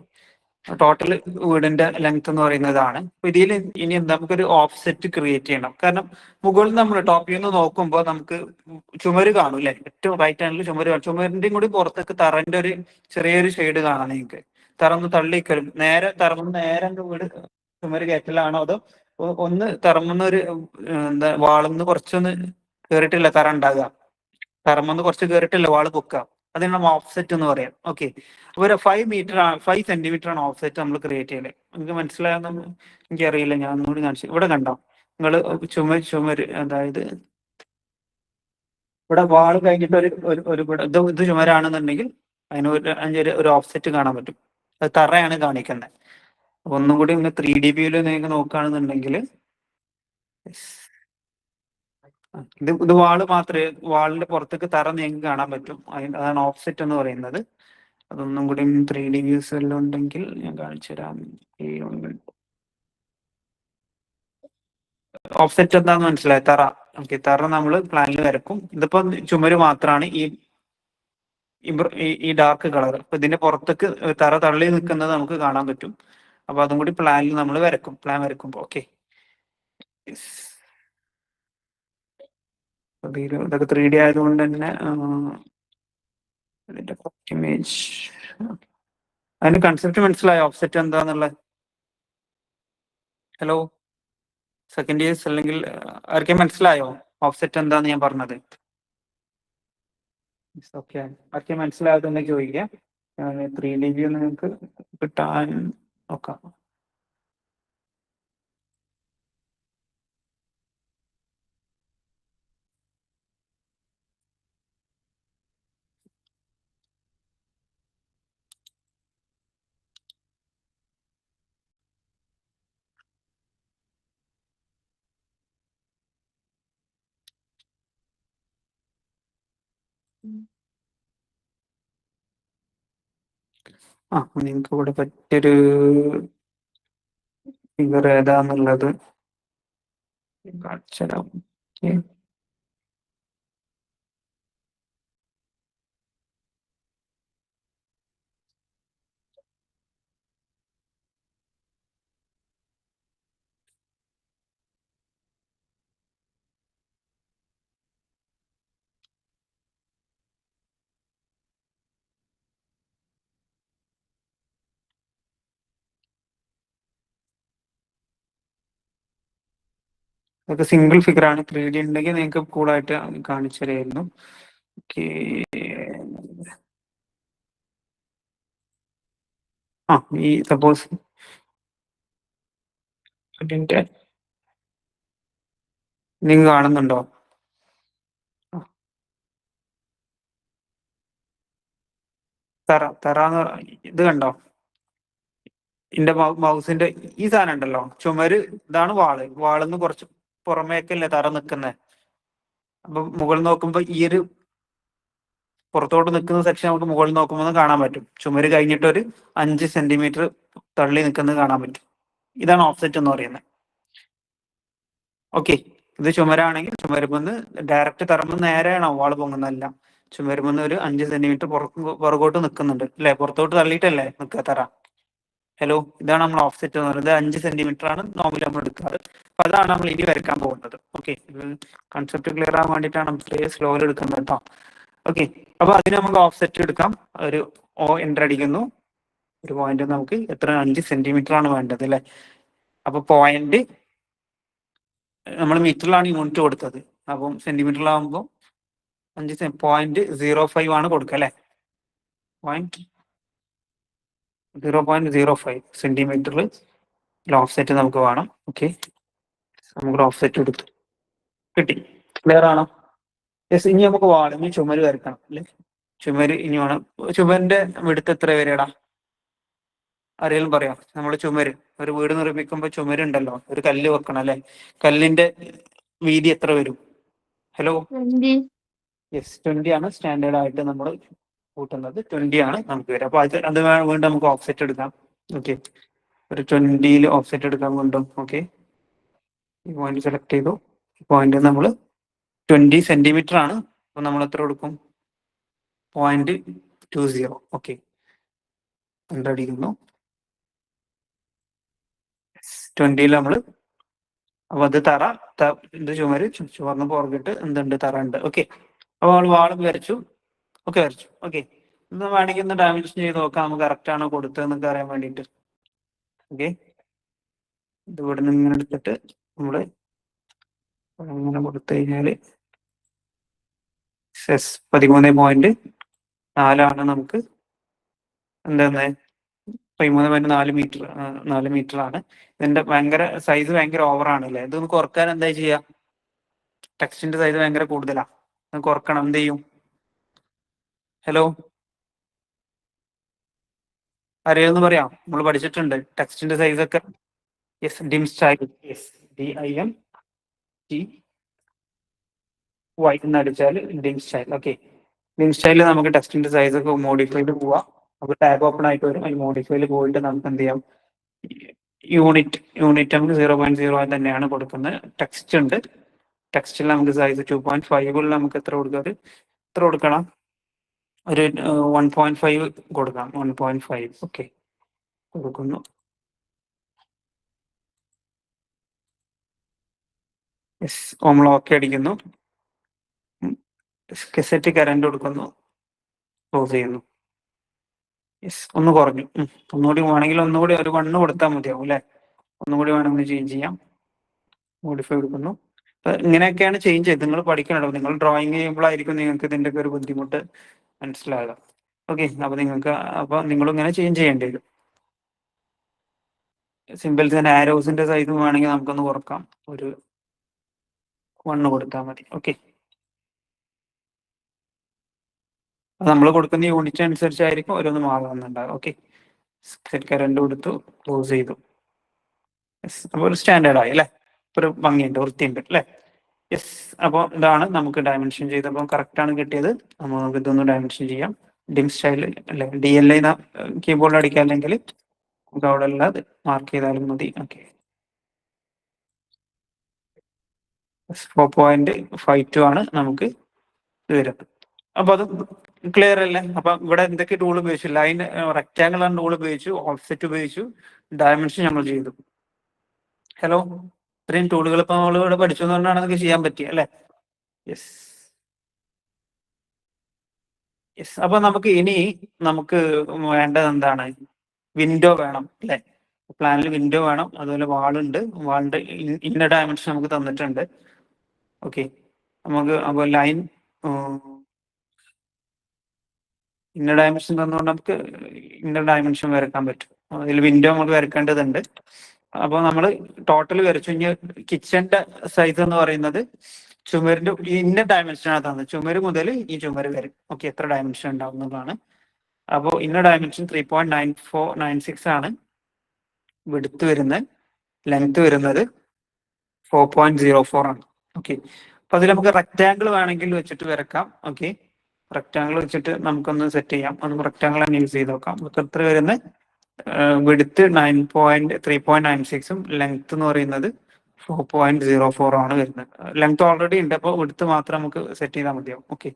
ടോട്ടൽ വീടിന്റെ ലെങ്ത് എന്ന് പറയുന്നതാണ്. അപ്പൊ ഇതിൽ ഇനി നമുക്കൊരു ഓഫ്സെറ്റ് ക്രിയേറ്റ് ചെയ്യണം. കാരണം മുകളിൽ നമ്മൾ ടോപ്പിൽ നിന്ന് നോക്കുമ്പോൾ നമുക്ക് ചുമര് കാണും അല്ലെ, ഏറ്റവും റൈറ്റ് ഹാൻഡിൽ ചുമര് കാണും. ചുമരിന്റെയും കൂടി പുറത്തേക്ക് തറന്റെ ഒരു ചെറിയൊരു ഷെയ്ഡ് കാണാം നിങ്ങൾക്ക്. തറന്ന് തള്ളിക്കലും നേരെ തറന്ന് നേരെ അങ്ങ് വീട് ചുമര് കയറ്റലാണോ അതോ ഒന്ന് തറമെന്ന് ഒരു എന്താ വാളിന്ന് കുറച്ചൊന്ന് കേറിയിട്ടില്ല തറ ഉണ്ടാകുക, തറമെന്ന് കുറച്ച് കേറിയിട്ടില്ല വാള് പൊക്കുക, അതിന് നമ്മൾ ഓഫ്സെറ്റ് എന്ന് പറയാം. ഓക്കെ, അപ്പൊ ഒരു 5 മീറ്റർ 5 സെന്റിമീറ്റർ ആണ് ഓഫ്സെറ്റ് നമ്മൾ ക്രിയേറ്റ് ചെയ്യല്. നിങ്ങൾക്ക് മനസ്സിലായെന്ന് എനിക്കറിയില്ല, ഞാൻ ഒന്നുകൂടി കാണിച്ചു. ഇവിടെ കണ്ടോ നിങ്ങൾ ചുമര് അതായത് ഇവിടെ വാള് കഴിഞ്ഞിട്ട് ഇത് ചുമരാണെന്നുണ്ടെങ്കിൽ അതിന് ഒരു ഓഫ്സെറ്റ് കാണാൻ പറ്റും. അത് തറയാണ് കാണിക്കുന്നത്. അപ്പൊ ഒന്നും കൂടി ഒന്ന് 3D വ്യൂല് നിങ്ങൾക്ക് നോക്കുകയാണെന്നുണ്ടെങ്കിൽ ഇത് വാള് മാത്രമേ, വാളിന്റെ പുറത്തേക്ക് തറ നിങ്ങൾക്ക് കാണാൻ പറ്റും. അതാണ് ഓഫ്സെറ്റ് എന്ന് പറയുന്നത്. അതൊന്നും കൂടി 3D വ്യൂസ് എല്ലാം ഉണ്ടെങ്കിൽ ഞാൻ കാണിച്ചു തരാം. ഓഫ്സെറ്റ് എന്താന്ന് മനസ്സിലായി? തറ. ഓക്കെ, തറ നമ്മൾ പ്ലാനിൽ വരക്കും. ഇതിപ്പോ ചുമര് മാത്രമാണ് ഈ ഡാർക്ക് കളർ. അപ്പൊ ഇതിന്റെ പുറത്തേക്ക് തറ തള്ളി നിൽക്കുന്നത് നമുക്ക് കാണാൻ പറ്റും. അപ്പൊ അതും കൂടി പ്ലാനിൽ നമ്മൾ വരക്കും, പ്ലാൻ വരക്കുമ്പോ. ഓക്കെ, ഇതൊക്കെ 3D ആയതുകൊണ്ട് തന്നെ ഇതിന്റെ ഇമേജ്, അതിന്റെ കൺസെപ്റ്റ് മനസ്സിലായോ ഓഫ്സെറ്റ് എന്താന്നുള്ളത്? ഹലോ, സെക്കൻഡ് ഇയേഴ്സ് അല്ലെങ്കിൽ ആർക്കും മനസ്സിലായോ ഓഫ്സെറ്റ് എന്താന്ന് ഞാൻ പറഞ്ഞത്? ഓക്കെ, ആർക്കും മനസ്സിലാകുന്നുണ്ടെങ്കിൽ ചോദിക്കാം. 3D വ്യൂ നിങ്ങൾക്ക് കിട്ടാൻ നോക്കാം. നിങ്ങൾക്ക് ഇവിടെ പറ്റിയൊരു ഫിഗർ ഏതാന്നുള്ളത് കാണിച്ചു തരാം. Okay. അതൊക്കെ സിംഗിൾ ഫിഗർ ആണ്. 3D ഉണ്ടെങ്കിൽ നിങ്ങൾക്ക് കൂളായിട്ട് കാണിച്ചു തരായിരുന്നു. ഓക്കെ, ഈ സപ്പോസ് ഇതിന്റെ നിങ്ങൾ കാണുന്നുണ്ടോ? ആ, തറ ഇത് കണ്ടോ? എന്റെ മൗസിന്റെ ഈ സാധനം ഉണ്ടല്ലോ, ചുമര്, ഇതാണ് വാളിന്ന് കുറച്ച് പുറമേക്കല്ലേ തറ നിൽക്കുന്നത്. അപ്പൊ മുകളിൽ നോക്കുമ്പോ ഈ ഒരു പുറത്തോട്ട് നിൽക്കുന്ന സെക്ഷൻ നമുക്ക് മുകളിൽ നോക്കുമ്പോൾ കാണാൻ പറ്റും. ചുമര് കഴിഞ്ഞിട്ട് ഒരു 5 സെന്റിമീറ്റർ തള്ളി നിൽക്കുന്നത് കാണാൻ പറ്റും. ഇതാണ് ഓഫ്സെറ്റ് എന്ന് പറയുന്നത്. ഓക്കെ, ഇത് ചുമരാണെങ്കിൽ ചുമരുമെന്ന് ഡയറക്റ്റ് തറമ്പ് നേരെയാണോ വാള് പൊങ്ങുന്നതല്ല. ചുമരുമെന്ന് ഒരു 5 സെന്റിമീറ്റർ പുറകോട്ട് നിൽക്കുന്നുണ്ട് അല്ലെ, പുറത്തോട്ട് തള്ളിയിട്ടല്ലേ നിൽക്കുക തറ. ഹലോ, ഇതാണ് നമ്മൾ ഓഫ്സെറ്റ് എന്ന് പറയുന്നത്. 5 സെന്റിമീറ്റർ ആണ് നോർമലി നമ്മൾ എടുക്കാറ്. അപ്പൊ അതാണ് നമ്മൾ ഇനി വരയ്ക്കാൻ പോകുന്നത്. ഓക്കെ, കൺസെപ്റ്റ് ക്ലിയർ ആവാൻ വേണ്ടിയിട്ടാണ് നമ്മൾ സ്ലോയിൽ എടുക്കുന്നത് കേട്ടോ. ഓക്കെ, അപ്പൊ അതിന് നമുക്ക് ഓഫ്സെറ്റ് എടുക്കാം. ഒരു എൻ്റർ അടിക്കുന്നു. ഒരു പോയിന്റ് നമുക്ക് എത്ര 5 സെന്റിമീറ്റർ ആണ് വേണ്ടത് അല്ലെ. അപ്പൊ പോയിന്റ് നമ്മൾ മീറ്ററിലാണ് യൂണിറ്റ് കൊടുത്തത്. അപ്പം സെന്റിമീറ്ററിലാവുമ്പോൾ 0.05 ആണ് കൊടുക്കുക അല്ലെ. 0.05 സെന്റിമീറ്ററിൽ ഓഫ്സെറ്റ് നമുക്ക് വേണം. ഓക്കെ, നമുക്ക് ഓഫ്സെറ്റ് എടുത്തു, കിട്ടി. ക്ലിയർ ആണോ? യെസ്, ഇനി നമുക്ക് ഇനി ചുമര് വരക്കണം അല്ലെ. ചുമര് ഇനി വേണം. ചുമരിന്റെ വിടുത്ത് എത്ര വരെടാ? ആരെങ്കിലും പറയാം. നമ്മുടെ ചുമര്, ഒരു വീട് നിർമ്മിക്കുമ്പോൾ ചുമരുണ്ടല്ലോ, ഒരു കല്ല് വെക്കണം അല്ലെ. കല്ലിന്റെ വീതി എത്ര വരും? ഹലോ, യെസ്, 20 ആണ് സ്റ്റാൻഡേർഡ് ആയിട്ട് നമ്മൾ കൂട്ടുന്നത്. 20 ആണ് നമുക്ക് വരും. അപ്പൊ അത് വീണ്ടും നമുക്ക് ഓഫ്സെറ്റ് എടുക്കാം. ഓക്കെ, ഒരു 20 ഓഫ്സെറ്റ് എടുക്കാൻ വീണ്ടും. ഓക്കെ, ഈ പോയിന്റ് സെലക്ട് ചെയ്തു. ഈ പോയിന്റ് നമ്മൾ 20 സെന്റിമീറ്റർ ആണ്. അപ്പൊ നമ്മൾ എത്ര കൊടുക്കും? 0.20. ഓക്കെ, എൻ്റർ അടിക്കുന്നു. 20 നമ്മൾ. അപ്പൊ അത് തറ, ഇത് ചുമര്, ചുവന്ന് പുറകിട്ട് എന്തുണ്ട്, തറ ഉണ്ട്. ഓക്കെ. അപ്പൊ നമ്മൾ വാളും വരച്ചു, ഒക്കെ വരച്ചു. ഓക്കെ. ഇന്ന് വേണമെങ്കിൽ ഒന്ന് ഡയമെൻഷൻ ചെയ്ത് നോക്കാം, നമുക്ക് കറക്റ്റ് ആണോ കൊടുത്തതെന്നൊക്കെ അറിയാൻ വേണ്ടിയിട്ട്. ഓക്കെ. ഇത് ഇവിടെ നിന്ന് ഇങ്ങനെ എടുത്തിട്ട് നമ്മള് ഇങ്ങനെ കൊടുത്തു കഴിഞ്ഞാല് 13.4 നമുക്ക് എന്താണ് 13.4 മീറ്റർ, 4 മീറ്റർ ആണ്. ഇതിന്റെ ഭയങ്കര സൈസ് ഭയങ്കര ഓവറാണ് അല്ലേ. ഇതൊന്ന് കുറക്കാൻ എന്താ ചെയ്യാ? ടെക്സ്റ്റിന്റെ സൈസ് ഭയങ്കര കൂടുതലാ, കുറക്കണം. എന്ത് ചെയ്യും? ഹലോ, അറിയാമെന്ന് പറയാം. നമ്മൾ പഠിച്ചിട്ടുണ്ട് ടെക്സ്റ്റിന്റെ സൈസ് ഒക്കെ. Yes, dim style. Yes, DIMTY എന്ന് അടിച്ചാൽ ഡിം സ്റ്റൈൽ. ഓക്കെ. ഡിം സ്റ്റൈലിൽ നമുക്ക് ടെക്സ്റ്റിന്റെ സൈസ് ഒക്കെ മോഡിഫൈഡ് പോവാം. നമുക്ക് ടാബ് ഓപ്പൺ ആയിട്ട് വരും. ഈ മോഡിഫൈയിൽ പോയിട്ട് നമുക്ക് എന്ത് ചെയ്യാം? യൂണിറ്റ് നമുക്ക് 0.0 തന്നെയാണ് കൊടുക്കുന്നത്. ടെക്സ്റ്റ് ഉണ്ട്. ടെക്സ്റ്റിൽ നമുക്ക് സൈസ് 2.5 നമുക്ക് എത്ര കൊടുക്കാം? എത്ര കൊടുക്കണം? ഒരു 1.5 കൊടുക്കാം. 1.5. ഓക്കെ, കൊടുക്കുന്നു. യെസ്, നമ്മൾ ഓക്കെ അടിക്കുന്നു. സെറ്റ് കറണ്ട് കൊടുക്കുന്നു, ക്ലോസ് ചെയ്യുന്നു. യെസ്, ഒന്ന് കുറഞ്ഞു. ഒന്നുകൂടി വേണമെങ്കിൽ ഒന്നുകൂടി ഒരു 1 കൊടുത്താൽ മതിയാവും അല്ലെ. ഒന്നുകൂടി വേണമെങ്കിൽ ചേഞ്ച് ചെയ്യാം. മോഡിഫൈ കൊടുക്കുന്നു. ഇങ്ങനെയൊക്കെയാണ് ചേഞ്ച് ചെയ്ത് നിങ്ങൾ പഠിക്കണം. നിങ്ങൾ ഡ്രോയിങ് ചെയ്യുമ്പോഴായിരിക്കും നിങ്ങൾക്ക് ഇതിന്റെ ഒക്കെ ഒരു ബുദ്ധിമുട്ട് മനസ്സിലാകുക. ഓക്കെ. അപ്പൊ നിങ്ങൾ ഇങ്ങനെ ചേഞ്ച് ചെയ്യേണ്ടി വരും. സിമ്പിൾസ് ആൻഡ് ആരോസിന്റെ സൈസ് വേണമെങ്കിൽ നമുക്കൊന്ന് കുറക്കാം. ഒരു 1 കൊടുത്താൽ മതി. ഓക്കെ. നമ്മൾ കൊടുക്കുന്ന യൂണിറ്റ് അനുസരിച്ചായിരിക്കും ഓരോന്ന് മാറുന്നുണ്ടാകും. ഓക്കെ. സെറ്റ് കറണ്ട് കൊടുത്തു, ക്ലോസ് ചെയ്തു. അപ്പോൾ ഒരു സ്റ്റാൻഡേർഡ് ആയി അല്ലേ. ഒരു ഭംഗിയുണ്ട്, വൃത്തിയുണ്ട് അല്ലേ. യെസ്. അപ്പോൾ ഇതാണ് നമുക്ക് ഡയമെൻഷൻ ചെയ്തപ്പോൾ കറക്റ്റ് ആണ് കിട്ടിയത്. നമുക്ക് ഇതൊന്ന് ഡയമെൻഷൻ ചെയ്യാം. ഡിം സ്റ്റൈൽ അല്ലെ, DLA കീബോർഡ് അടിക്കുക, അല്ലെങ്കിൽ നമുക്ക് അവിടെ ഉള്ളത് മാർക്ക് ചെയ്താലും മതി. ഓക്കെ. 4.52 ആണ് നമുക്ക് ഇത് വരുന്നത്. അപ്പൊ അത് ക്ലിയർ അല്ലേ. അപ്പൊ ഇവിടെ എന്തൊക്കെ ടൂൾ ഉപയോഗിച്ചു? ലൈൻ, റെക്ടാങ്കിൾ ആണ് ടൂൾ ഉപയോഗിച്ചു, ഓഫ്സെറ്റ് ഉപയോഗിച്ചു, ഡയമെൻഷൻ നമ്മൾ ചെയ്തു. ഹലോ, ഇത്രയും ടൂളുകൾ ഇപ്പൊ നമ്മൾ ഇവിടെ പഠിച്ചതുകൊണ്ടാണ് അതൊക്കെ ചെയ്യാൻ പറ്റിയ അല്ലേ. യെസ്. യെസ്. അപ്പൊ നമുക്ക് ഇനി നമുക്ക് വേണ്ടത് എന്താണ്? വിൻഡോ വേണം അല്ലെ. പ്ലാനിൽ വിൻഡോ വേണം, അതുപോലെ വാളുണ്ട്. വാളിന്റെ ഇന്നർ ഡയമെൻഷൻ നമുക്ക് തന്നിട്ടുണ്ട്. ഓക്കെ. നമുക്ക് അപ്പൊ ലൈൻ ഇന്നർ ഡയമെൻഷൻ തന്നുകൊണ്ട് നമുക്ക് ഇന്നർ ഡയമെൻഷൻ വരക്കാൻ പറ്റും. അതിൽ വിൻഡോ നമുക്ക് വരക്കേണ്ടതുണ്ട്. അപ്പോൾ നമ്മൾ ടോട്ടൽ വരച്ചു. ഇനി കിച്ചന്റെ സൈസ് എന്ന് പറയുന്നത് ചുമരിന്റെ ഇന്നർ ഡയമെൻഷനാണ് തന്നത്. ചുമര് മുതൽ ഈ ചുമര് വരെ ഓക്കെ എത്ര ഡയമെൻഷൻ ഉണ്ടാവുന്നതാണ്. അപ്പോൾ ഇന്നർ ഡയമെൻഷൻ 3.9496 ആണ്. വിഡ്ത്ത് വരുന്നത്, ലെങ്ത് വരുന്നത് 4.04 ആണ്. ഓക്കെ. അപ്പൊ അതിൽ നമുക്ക് റെക്ടാങ്കിൾ വേണമെങ്കിൽ വെച്ചിട്ട് വരക്കാം. ഓക്കെ. റെക്ടാങ്കിൾ വെച്ചിട്ട് നമുക്കൊന്ന് സെറ്റ് ചെയ്യാം. നമുക്ക് റെക്ടാങ്കിൾ തന്നെ യൂസ് ചെയ്ത് നോക്കാം. നമുക്ക് എത്ര വരുന്നത്? വിഡ്ത്ത് 3.96ഉം ലെങ്ത് എന്ന് പറയുന്നത് 4.04 ആണ് വരുന്നത്. ലെങ്ത് ഓൾറെഡി ഉണ്ട്, അപ്പോൾ വിഡ്ത്ത് മാത്രം നമുക്ക് സെറ്റ് ചെയ്താൽ മതിയാവും. ഓക്കെ.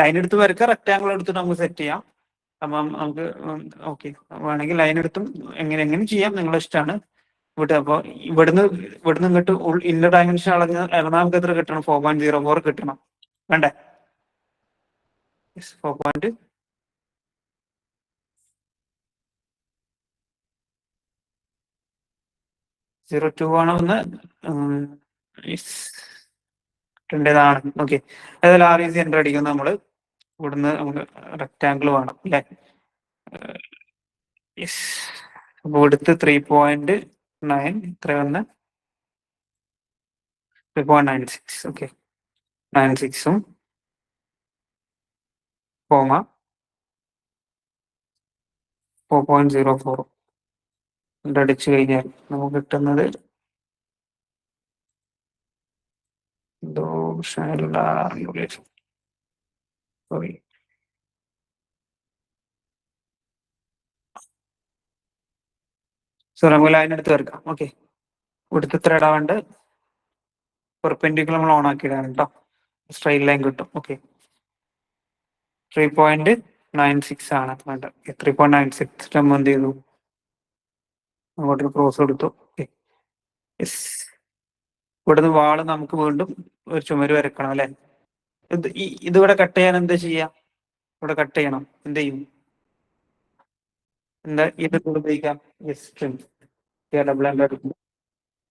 ലൈൻ എടുത്ത് വരക്കുക, റെക്ടാങ്കിൾ എടുത്തിട്ട് നമുക്ക് സെറ്റ് ചെയ്യാം. അപ്പം നമുക്ക് ഓക്കെ വേണമെങ്കിൽ ലൈൻ എടുത്തും എങ്ങനെ ചെയ്യാം, നിങ്ങളുടെ ഇഷ്ടമാണ്. അപ്പോൾ ഇവിടുന്ന് ഇങ്ങോട്ട് ഇന്നർ ഡയമെൻഷൻ അളന്നാൽ നമുക്ക് എത്ര കിട്ടണം? 4.04 കിട്ടണം വേണ്ടേ? 4.02 ആണ് ഒന്ന് ാണ്. ഓക്കെ. അതായത് REC എൻ്റർ അടിക്കുന്നത് നമ്മൾ ഇവിടുന്ന് നമുക്ക് റെക്ടാങ്കിൾ വേണം അല്ലേ. യെസ്. അപ്പോൾ ഇവിടുത്തെ 3.9 ഇത്ര വന്ന് 3.96. ഓക്കെ. 96ഉം കോമ 4.04 അടിച്ചു കഴിഞ്ഞാൽ നമുക്ക് കിട്ടുന്നത് സോറി നമുക്ക് ലൈൻ എടുത്ത് വരക്കാം. ഓക്കെ. ഇവിടുത്തെ എത്ര ഇടാണ്ട് പെർപെൻഡിക്കുലർ നമ്മൾ ഓൺ ആക്കിയിടാണ് കേട്ടോ. സ്ട്രെയിറ്റ് ലൈൻ കിട്ടും. ഓക്കെ. 3.9 93 ആണ് വേണ്ട. 3.96 നമ്മൾ എന്ത് ചെയ്തു, അങ്ങോട്ടൊരു ക്രോസ് കൊടുത്തു. യെസ്. ഇവിടുന്ന് വാള് നമുക്ക് വീണ്ടും ഒരു ചുമര് വരക്കണം അല്ലെ. ഇതിവിടെ കട്ട് ചെയ്യാൻ എന്താ ചെയ്യാ, ഇവിടെ കട്ട് ചെയ്യണം, എന്ത് ചെയ്യും, എന്താ ഇത് ഉപയോഗിക്കാം. Yes, trim. ഡബിൾ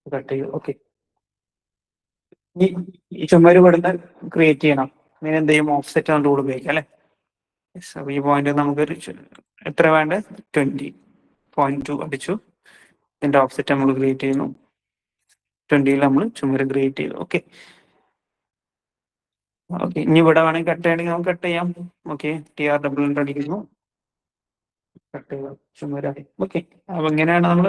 കട്ട് ചെയ്യും. ഓക്കെ. ഈ ചുമര് ഇവിടുന്ന് ക്രിയേറ്റ് ചെയ്യണം. അങ്ങനെ എന്ത് ചെയ്യും, ഓഫ്സെറ്റ് ആണ് ടൂൾ ഉപയോഗിക്കാം അല്ലെ. യെസ്. അപ്പൊ ഈ പോയിന്റ് നമുക്കൊരു എത്ര വേണ്ട, 20.2 അടിച്ചു. ഇതിന്റെ ഓഫ്സെറ്റ് നമ്മൾ ക്രിയേറ്റ് ചെയ്യുന്നു. 20 നമ്മൾ ചുമര് ക്രിയേറ്റ് ചെയ്തു. ഓക്കെ. ഓക്കെ, ഇനി ഇവിടെ വേണമെങ്കിൽ കട്ട് ചെയ്യണമെങ്കിൽ നമുക്ക് കട്ട് ചെയ്യാം. ഓക്കെ, TR അടിക്കുന്നു, കട്ട് ചെയ്യാം, ചുമരായി. ഓക്കെ. അപ്പൊ ഇങ്ങനെയാണ് നമ്മൾ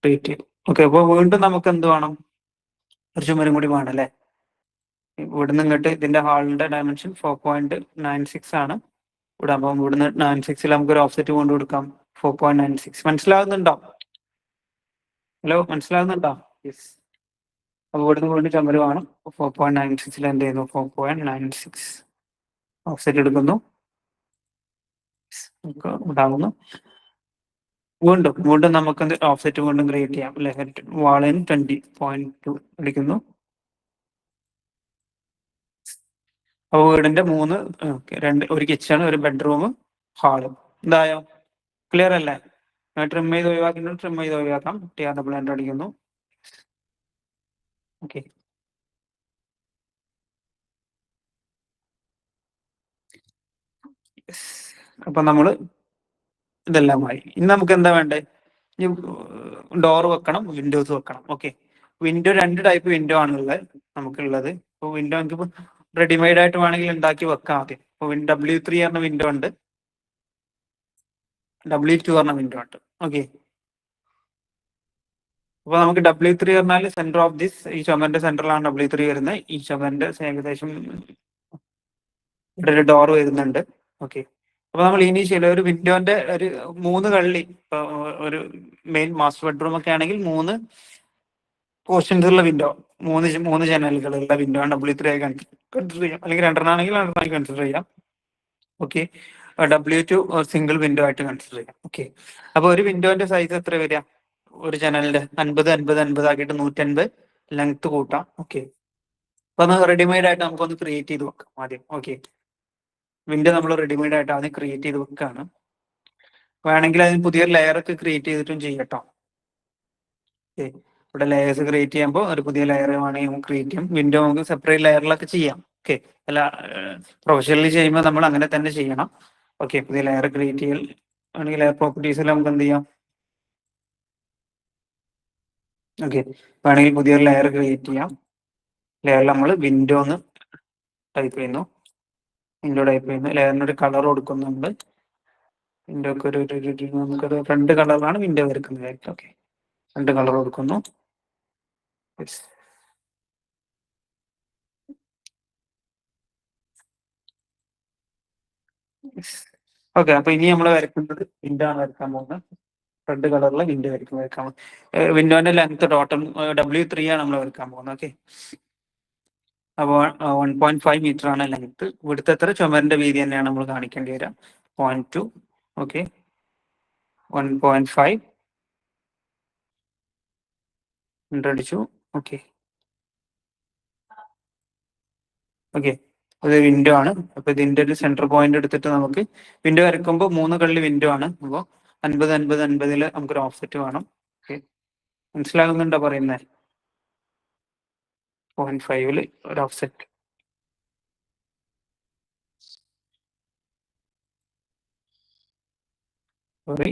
ക്രിയേറ്റ് ചെയ്തത്. ഓക്കെ. അപ്പൊ വീണ്ടും നമുക്ക് എന്ത് വേണം, ഒരു ചുമരും കൂടി വേണം അല്ലെ. ഇവിടുന്ന് ഇങ്ങോട്ട് ഇതിന്റെ ഹാളിന്റെ ഡയമെൻഷൻ 4.96 ആണ് ഇവിടെ. അപ്പം ഇവിടുന്ന് 96 നമുക്ക് ഒരു ഓഫ്സെറ്റ് കൊണ്ട് കൊടുക്കാം, 4.96. മനസ്സിലാകുന്നുണ്ടോ? ഹലോ, മനസ്സിലാകുന്നുണ്ടോ? യെസ്. അപ്പൊ ഇവിടുന്ന് വീണ്ടും ചുമര് വേണം. 4.96 എന്ത് ചെയ്യുന്നു, 4.96 ഓഫ്സെറ്റ് എടുക്കുന്നു, ഉണ്ടാകുന്നു. വീണ്ടും വീണ്ടും നമുക്ക് ഓഫ്സെറ്റ് വീണ്ടും ക്രിയേറ്റ് ചെയ്യാം അല്ലെ. വാളിന് 20.2 അടിക്കുന്നു. അപ്പൊ വീടിന്റെ ഒരു കിച്ചൺ, ഒരു ബെഡ്റൂം, ഹാള് എന്തായോ, ക്ലിയർ അല്ലേ? ട്രിം ചെയ്ത് ഒഴിവാക്കുന്നത് ട്രിം ചെയ്ത് ഒഴിവാക്കാം. TR അടിക്കുന്നു. ഓക്കെ. അപ്പൊ നമ്മള് ഇതെല്ലാമായി. ഇനി നമുക്ക് എന്താ വേണ്ടേ, ഡോർ വെക്കണം, വിൻഡോസ് വെക്കണം. ഓക്കെ. വിൻഡോ 2 ടൈപ്പ് വിൻഡോ ആണുള്ളത് നമുക്കുള്ളത്. ഇപ്പൊ വിൻഡോ നമുക്ക് റെഡിമെയ്ഡ് ആയിട്ട് വേണമെങ്കിൽ ഉണ്ടാക്കി വെക്കാം ആദ്യം. ഇപ്പൊ W3 പറഞ്ഞ വിൻഡോ ഉണ്ട്, W2 പറഞ്ഞ വിൻഡോ ഉണ്ട്. ഓക്കെ. അപ്പൊ നമുക്ക് W3 പറഞ്ഞാൽ സെന്റർ ഓഫ് ദിസ്, ഈ ചുമരിന്റെ സെന്ററിലാണ് W3 വരുന്നത്. ഈ ചുമരിന്റെ ഏകദേശം ഇവിടെ ഒരു ഡോർ വരുന്നുണ്ട്. ഓക്കെ. അപ്പൊ നമ്മൾ ഇനീഷ്യലി ഒരു വിൻഡോന്റെ ഒരു 3 കള്ളി, ഒരു മെയിൻ മാസ്റ്റർ ബെഡ്റൂം ഒക്കെ ആണെങ്കിൽ 3 പോർഷൻസ് ഉള്ള വിൻഡോ, മൂന്ന് ജനലുകളുള്ള വിൻഡോ ആണ് W3 ആയി കൺസിഡർ ചെയ്യാം. അല്ലെങ്കിൽ 2 ആണെങ്കിൽ 2 കൺസിഡർ ചെയ്യാം. ഓക്കെ. W2 സിംഗിൾ വിൻഡോ ആയിട്ട് കൺസിഡർ ചെയ്യാം. ഓക്കെ. അപ്പൊ ഒരു വിൻഡോന്റെ സൈസ് എത്ര വരിക, ഒരു ജനലിന്റെ 50 50 50 ആക്കിയിട്ട് 150 ലെങ്ത് കൂട്ടാം. ഓക്കെ. അപ്പൊ റെഡിമെയ്ഡ് ആയിട്ട് നമുക്കൊന്ന് ക്രിയേറ്റ് ചെയ്ത് വെക്കാം ആദ്യം. ഓക്കെ. വിൻഡോ നമ്മൾ റെഡിമെയ്ഡ് ആയിട്ട് ആദ്യം ക്രിയേറ്റ് ചെയ്ത് വെക്കാണ്. വേണമെങ്കിൽ അതിന് പുതിയൊരു ലെയർ ഒക്കെ ക്രിയേറ്റ് ചെയ്തിട്ടും ചെയ്യട്ടോ. ഓക്കെ. ഇവിടെ ലെയേഴ്സ് ക്രിയേറ്റ് ചെയ്യുമ്പോൾ ഒരു പുതിയ ലെയർ വേണമെങ്കിൽ നമുക്ക് ക്രിയേറ്റ് ചെയ്യാം. വിൻഡോ നമുക്ക് സെപ്പറേറ്റ് ലെയറിലൊക്കെ ചെയ്യാം. ഓക്കെ. അല്ല, പ്രൊഫഷണലി ചെയ്യുമ്പോൾ നമ്മൾ അങ്ങനെ തന്നെ ചെയ്യണം. ഓക്കെ. പുതിയ ലെയർ ക്രിയേറ്റ് ചെയ്യൽ ആണെങ്കിൽ ലെയർ പ്രോപ്പർട്ടീസിൽ നമുക്ക് എന്ത് ചെയ്യാം. ഓക്കെ. വേണമെങ്കിൽ പുതിയൊരു ലെയർ ക്രിയേറ്റ് ചെയ്യാം. ലെയറിൽ നമ്മൾ വിൻഡോ എന്ന് ടൈപ്പ് ചെയ്യുന്നു. വിൻഡോ ടൈപ്പ് ചെയ്യുന്നു. ലെയറിനൊരു കളർ കൊടുക്കുന്നു നമ്മൾ. വിൻഡോക്ക് നമുക്കൊരു 2 കളറിലാണ് വിൻഡോ വരക്കുന്നത്. ഓക്കെ. 2 കളർ കൊടുക്കുന്നു. ഓക്കെ. അപ്പൊ ഇനി നമ്മൾ വരയ്ക്കുന്നത് വിൻഡോ ആണ് വരയ്ക്കാൻ പോകുന്നത്. റെഡ് കളറിലെ വിൻഡോ വരയ്ക്കാൻ വിൻഡോന്റെ ലെങ്ത് ടോട്ടൽ W3 ആണ് നമ്മൾ വരയ്ക്കാൻ പോകുന്നത്. ഓക്കെ. അപ്പോൾ 1.5 മീറ്റർ ആണ് ലെങ്ത്. ഇവിടുത്തെ എത്ര ചുമരിന്റെ വീതി തന്നെയാണ് നമ്മൾ കാണിക്കേണ്ടി വരിക. 0.2. ഓക്കെ. 1.5 അടിച്ചു. ഓക്കെ. ഓക്കെ. അത് വിൻഡോ ആണ്. അപ്പൊ ഇതിന്റെ ഒരു സെന്റർ പോയിന്റ് എടുത്തിട്ട് നമുക്ക് വിൻഡോ വരയ്ക്കുമ്പോൾ 3 കള്ളി വിൻഡോ ആണ്. അപ്പോൾ 50 50 50 നമുക്കൊരു ഓഫ്സെറ്റ് വേണം. ഓക്കെ. മനസ്സിലാകുന്നുണ്ടോ പറയുന്നത്? 0.5 ഒരു ഓഫ്സെറ്റ്. സോറി,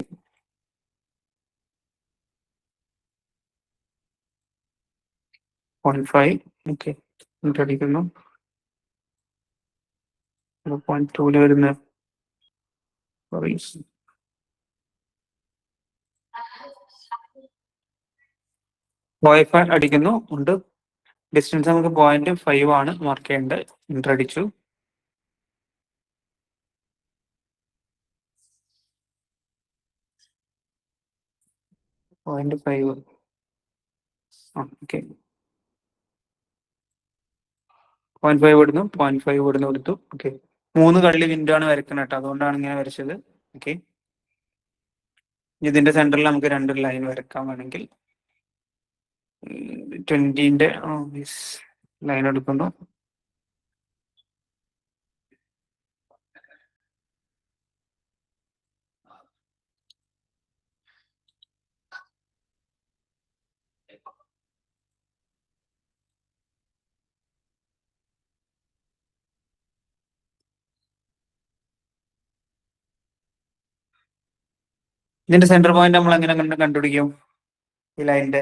0.5. ഓക്കെ. അടിക്കുന്നു. 0.2 വരുന്ന സോറി, വൈഫൈ അടിക്കുന്നു ഉണ്ട്. ഡിസ്റ്റൻസ് നമുക്ക് 0.5 ആണ് മാർക്ക് ചെയ്യേണ്ടത്. ഇന്റർ അടിച്ചു. പോയിന്റ് 5. ഓക്കെ. 0.5 ഇടുന്നു. 0.5 ഇവിടുന്ന് കൊടുത്തു. ഓക്കെ. 3 കള്ളി വിൻഡോ ആണ് വരയ്ക്കുന്നത് കേട്ടോ, അതുകൊണ്ടാണ് ഇങ്ങനെ വരച്ചത്. ഓക്കെ, ഇതിന്റെ സെന്ററിൽ നമുക്ക് 2 ലൈൻ വരക്കാൻ വേണമെങ്കിൽ 20ന്റെ ലൈൻ എടുക്കുന്നു. ഇതിന്റെ സെന്റർ പോയിന്റ് നമ്മൾ എങ്ങനെ കണ്ടുപിടിക്കും? ഈ ലൈനിന്റെ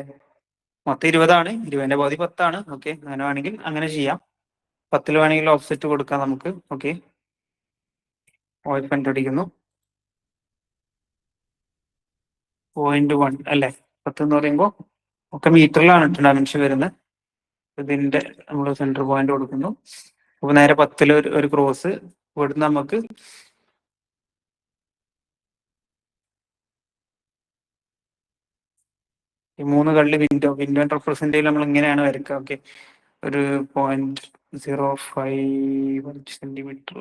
മൊത്തം 20 ആണ്, 20ന്റെ പകുതി 10 ആണ്. ഓക്കെ, അങ്ങനെ വേണമെങ്കിൽ അങ്ങനെ ചെയ്യാം. 10 വേണമെങ്കിൽ ഓഫ്സെറ്റ് കൊടുക്കാം നമുക്ക്. ഓക്കെ, പോയിന്റ് കണ്ടുപിടിക്കുന്നു. 0.1 അല്ലേ? 10 എന്ന് പറയുമ്പോൾ ഒക്കെ മീറ്ററിലാണ് ഡയമെൻഷൻ വരുന്നത്. ഇതിന്റെ നമ്മൾ സെന്റർ പോയിന്റ് കൊടുക്കുന്നു. അപ്പൊ നേരെ 10 ഒരു ക്രോസ് ഇവിടുന്ന് നമുക്ക് ഈ 3 കള്ളി വിൻഡോ റെപ്രസെന്റ് ചെയ്ത് നമ്മൾ ഇങ്ങനെയാണ് വരയ്ക്കുക. ഓക്കെ, ഒരു 0.05 സെന്റിമീറ്റർ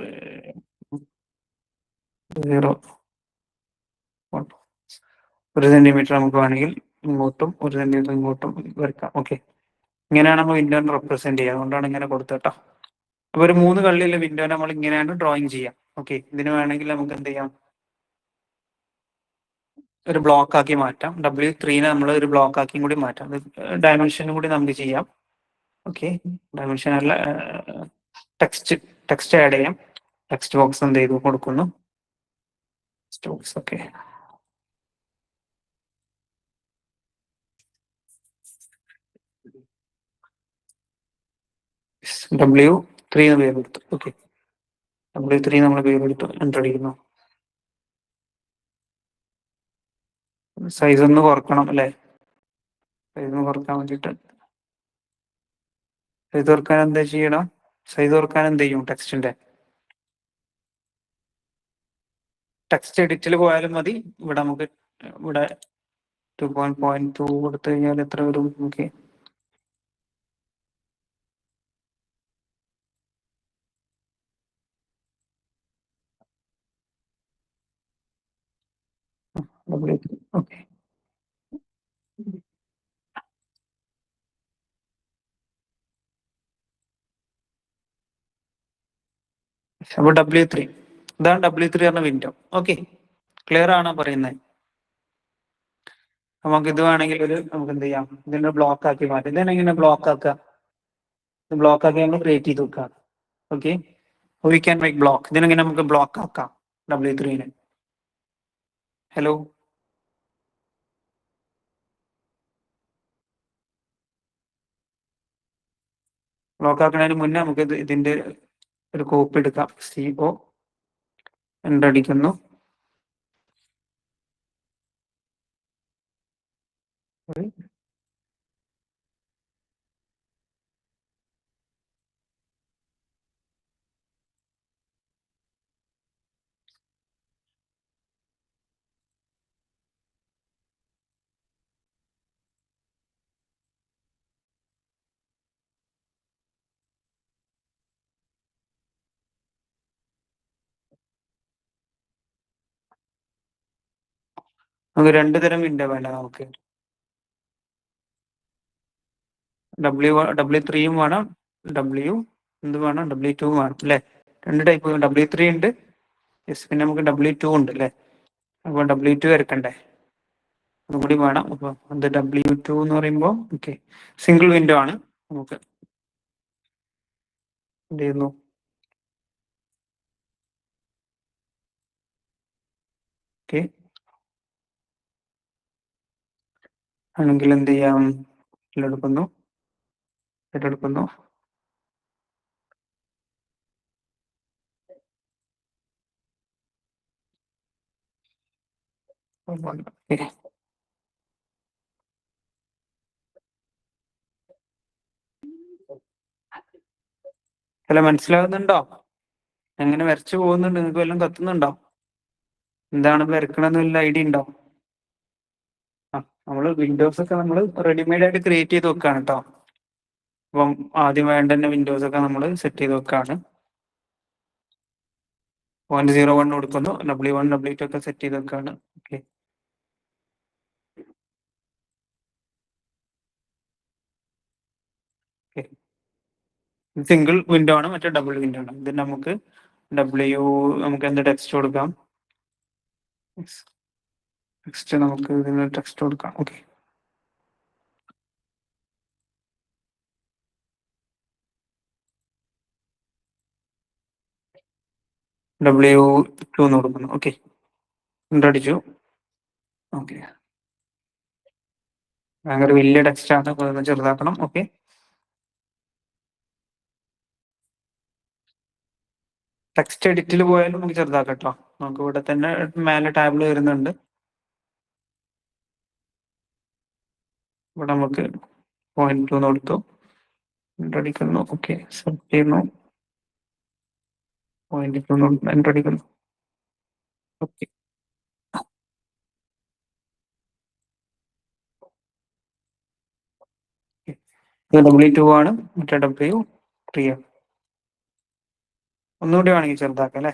1 സെന്റിമീറ്റർ നമുക്ക് വേണമെങ്കിൽ ഇങ്ങോട്ടും 1 സെന്റിമീറ്റർ ഇങ്ങോട്ടും വരയ്ക്കാം. ഓക്കെ, ഇങ്ങനെയാണ് നമ്മൾ വിൻഡോനെ റെപ്രസെന്റ് ചെയ്യുക. അതുകൊണ്ടാണ് ഇങ്ങനെ കൊടുത്തട്ടോ. അപ്പൊ ഒരു 3 കള്ളിയുള്ള വിൻഡോ നമ്മൾ ഇങ്ങനെയാണ് ഡ്രോയിങ് ചെയ്യാം. ഓക്കെ, ഇതിന് വേണമെങ്കിൽ നമുക്ക് എന്ത് ചെയ്യാം? ഒരു ബ്ലോക്ക് ആക്കി മാറ്റാം. W3നെ നമ്മൾ ഒരു ബ്ലോക്ക് ആക്കിയും കൂടി മാറ്റാം. ഡയമെൻഷനും കൂടി നമുക്ക് ചെയ്യാം. ഓക്കെ, ഡയമെൻഷൻ അല്ല, ടെക്സ്റ്റ് ആഡ് ചെയ്യാം. ടെക്സ്റ്റ് ബോക്സ് എന്ത് ചെയ്തു കൊടുക്കുന്നു? Text box. ഓക്കെ, W3 എന്ന് പേര് കൊടുത്തു. ഓക്കെ, W3 നമ്മൾ പേര് കൊടുത്തു, എൻ്റർ അടിക്കുന്നു. സൈസ് ഒന്ന് കുറക്കണം അല്ലേ? സൈസ് ഒന്ന് കുറക്കാൻ വേണ്ടിയിട്ട് സൈസ് കുറക്കാൻ എന്താ ചെയ്യണം? സൈസ് കുറക്കാൻ എന്ത് ചെയ്യും? ടെക്സ്റ്റ് എഡിറ്റിൽ പോയാലും മതി. ഇവിടെ നമുക്ക് ഇവിടെ 2.2 കൊടുത്തു കഴിഞ്ഞാൽ എത്ര വരും? ഓക്കെ, ഓക്കെ, അപ്പൊ W3 ഇതാണ്. W3 പറഞ്ഞ വിൻഡോ. ഓക്കെ, ക്ലിയർ ആണോ പറയുന്നത്? നമുക്ക് ഇത് വേണമെങ്കിൽ നമുക്ക് എന്ത് ചെയ്യാം? ഇതിന്റെ ബ്ലോക്ക് ആക്കി മാറ്റാം. ഇതാണ് ഇങ്ങനെ ബ്ലോക്ക് ആക്കുക. ബ്ലോക്ക് ആക്കി നമ്മൾ ക്രിയേറ്റ് ചെയ്ത് വെക്കാം. Okay, we can make block. ഇതിനെങ്ങനെ നമുക്ക് ബ്ലോക്ക് ആക്കാം? W3നെ. ഹലോ, ബ്ലോക്ക് ആക്കുന്നതിന് മുന്നേ നമുക്ക് ഇതിന്റെ ഒരു കോപ്പി എടുക്കാം. CO എൻ്റർ അടിക്കുന്നു. നമുക്ക് 2 തരം വിൻഡോ വേണ്ട. നമുക്ക് W3 വേണം, എന്ത് വേണം? W2 വേണം അല്ലേ? 2 ടൈപ്പ് W3 ഉണ്ട്. യെസ്, പിന്നെ നമുക്ക് W2 ഉണ്ട് അല്ലേ? അപ്പൊ W2 വരക്കണ്ടേ? അതും കൂടി വേണം. അപ്പൊ അത് W2 എന്ന് പറയുമ്പോൾ ഓക്കെ, സിംഗിൾ വിൻഡോ ആണ്. നമുക്ക് എന്ത് ചെയ്യുന്നു? ഓക്കെ, ആണെങ്കിൽ എന്ത് ചെയ്യാം? എടുക്കുന്നു. Okay. അല്ല, മനസ്സിലാകുന്നുണ്ടോ? എങ്ങനെ വരച്ചു പോകുന്നുണ്ട്? നിങ്ങൾക്ക് വല്ലതും കത്തുന്നുണ്ടോ? എന്താണ് വരക്കണമെന്ന് വല്ല ഐഡിയ ഉണ്ടോ? ആ, നമ്മള് വിൻഡോസ് ഒക്കെ നമ്മൾ റെഡിമെയ്ഡ് ആയിട്ട് ക്രിയേറ്റ് ചെയ്ത് വെക്കാണ് കേട്ടോ. അപ്പം ആദ്യം വേണ്ട തന്നെ വിൻഡോസ് ഒക്കെ നമ്മൾ സെറ്റ് ചെയ്ത് വെക്കാണ്. 0.01 കൊടുക്കുന്നു. W1 W2 ഒക്കെ സെറ്റ് ചെയ്ത് വെക്കാണ്. ഓക്കെ. സിംഗിൾ വിൻഡോ ആണ്, മറ്റേ ഡബിൾ വിൻഡോ ആണ്. ഇത് നമുക്ക് നമുക്ക് എന്ത് ടെക്സ്റ്റ് കൊടുക്കാം? ടെക്സ്റ്റ് നമുക്ക് ഇതിന് ടെക്സ്റ്റ് കൊടുക്കാം. ഓക്കെ. W2 എന്ന് കൊടുക്കുന്നു. ഓക്കെ. അടിച്ചു. ഓക്കെ. ഭയങ്കര വലിയ ടെക്സ്റ്റ് ആണ്, അപ്പൊ അതൊന്ന് ചെറുതാക്കണം. ഓക്കെ. ടെക്സ്റ്റ് എഡിറ്റിൽ പോയാലും നമുക്ക് ചെറുതാക്കാം കേട്ടോ. നമുക്ക് ഇവിടെ തന്നെ മേലെ ടാബിൽ വരുന്നുണ്ട്. ഇവിടെ നമുക്ക് 0.2 കൊടുത്തു. അടിക്കുന്നു. ഓക്കെ. സെലക്ട് ചെയ്യുന്നു. 0.2 അടിക്കുന്നു. ഓക്കെ. ഇത് W2 ആണ്, മറ്റേ W3 ആണ്. ഒന്നുകൂടി വേണമെങ്കിൽ ചെറുതാക്കാം അല്ലേ?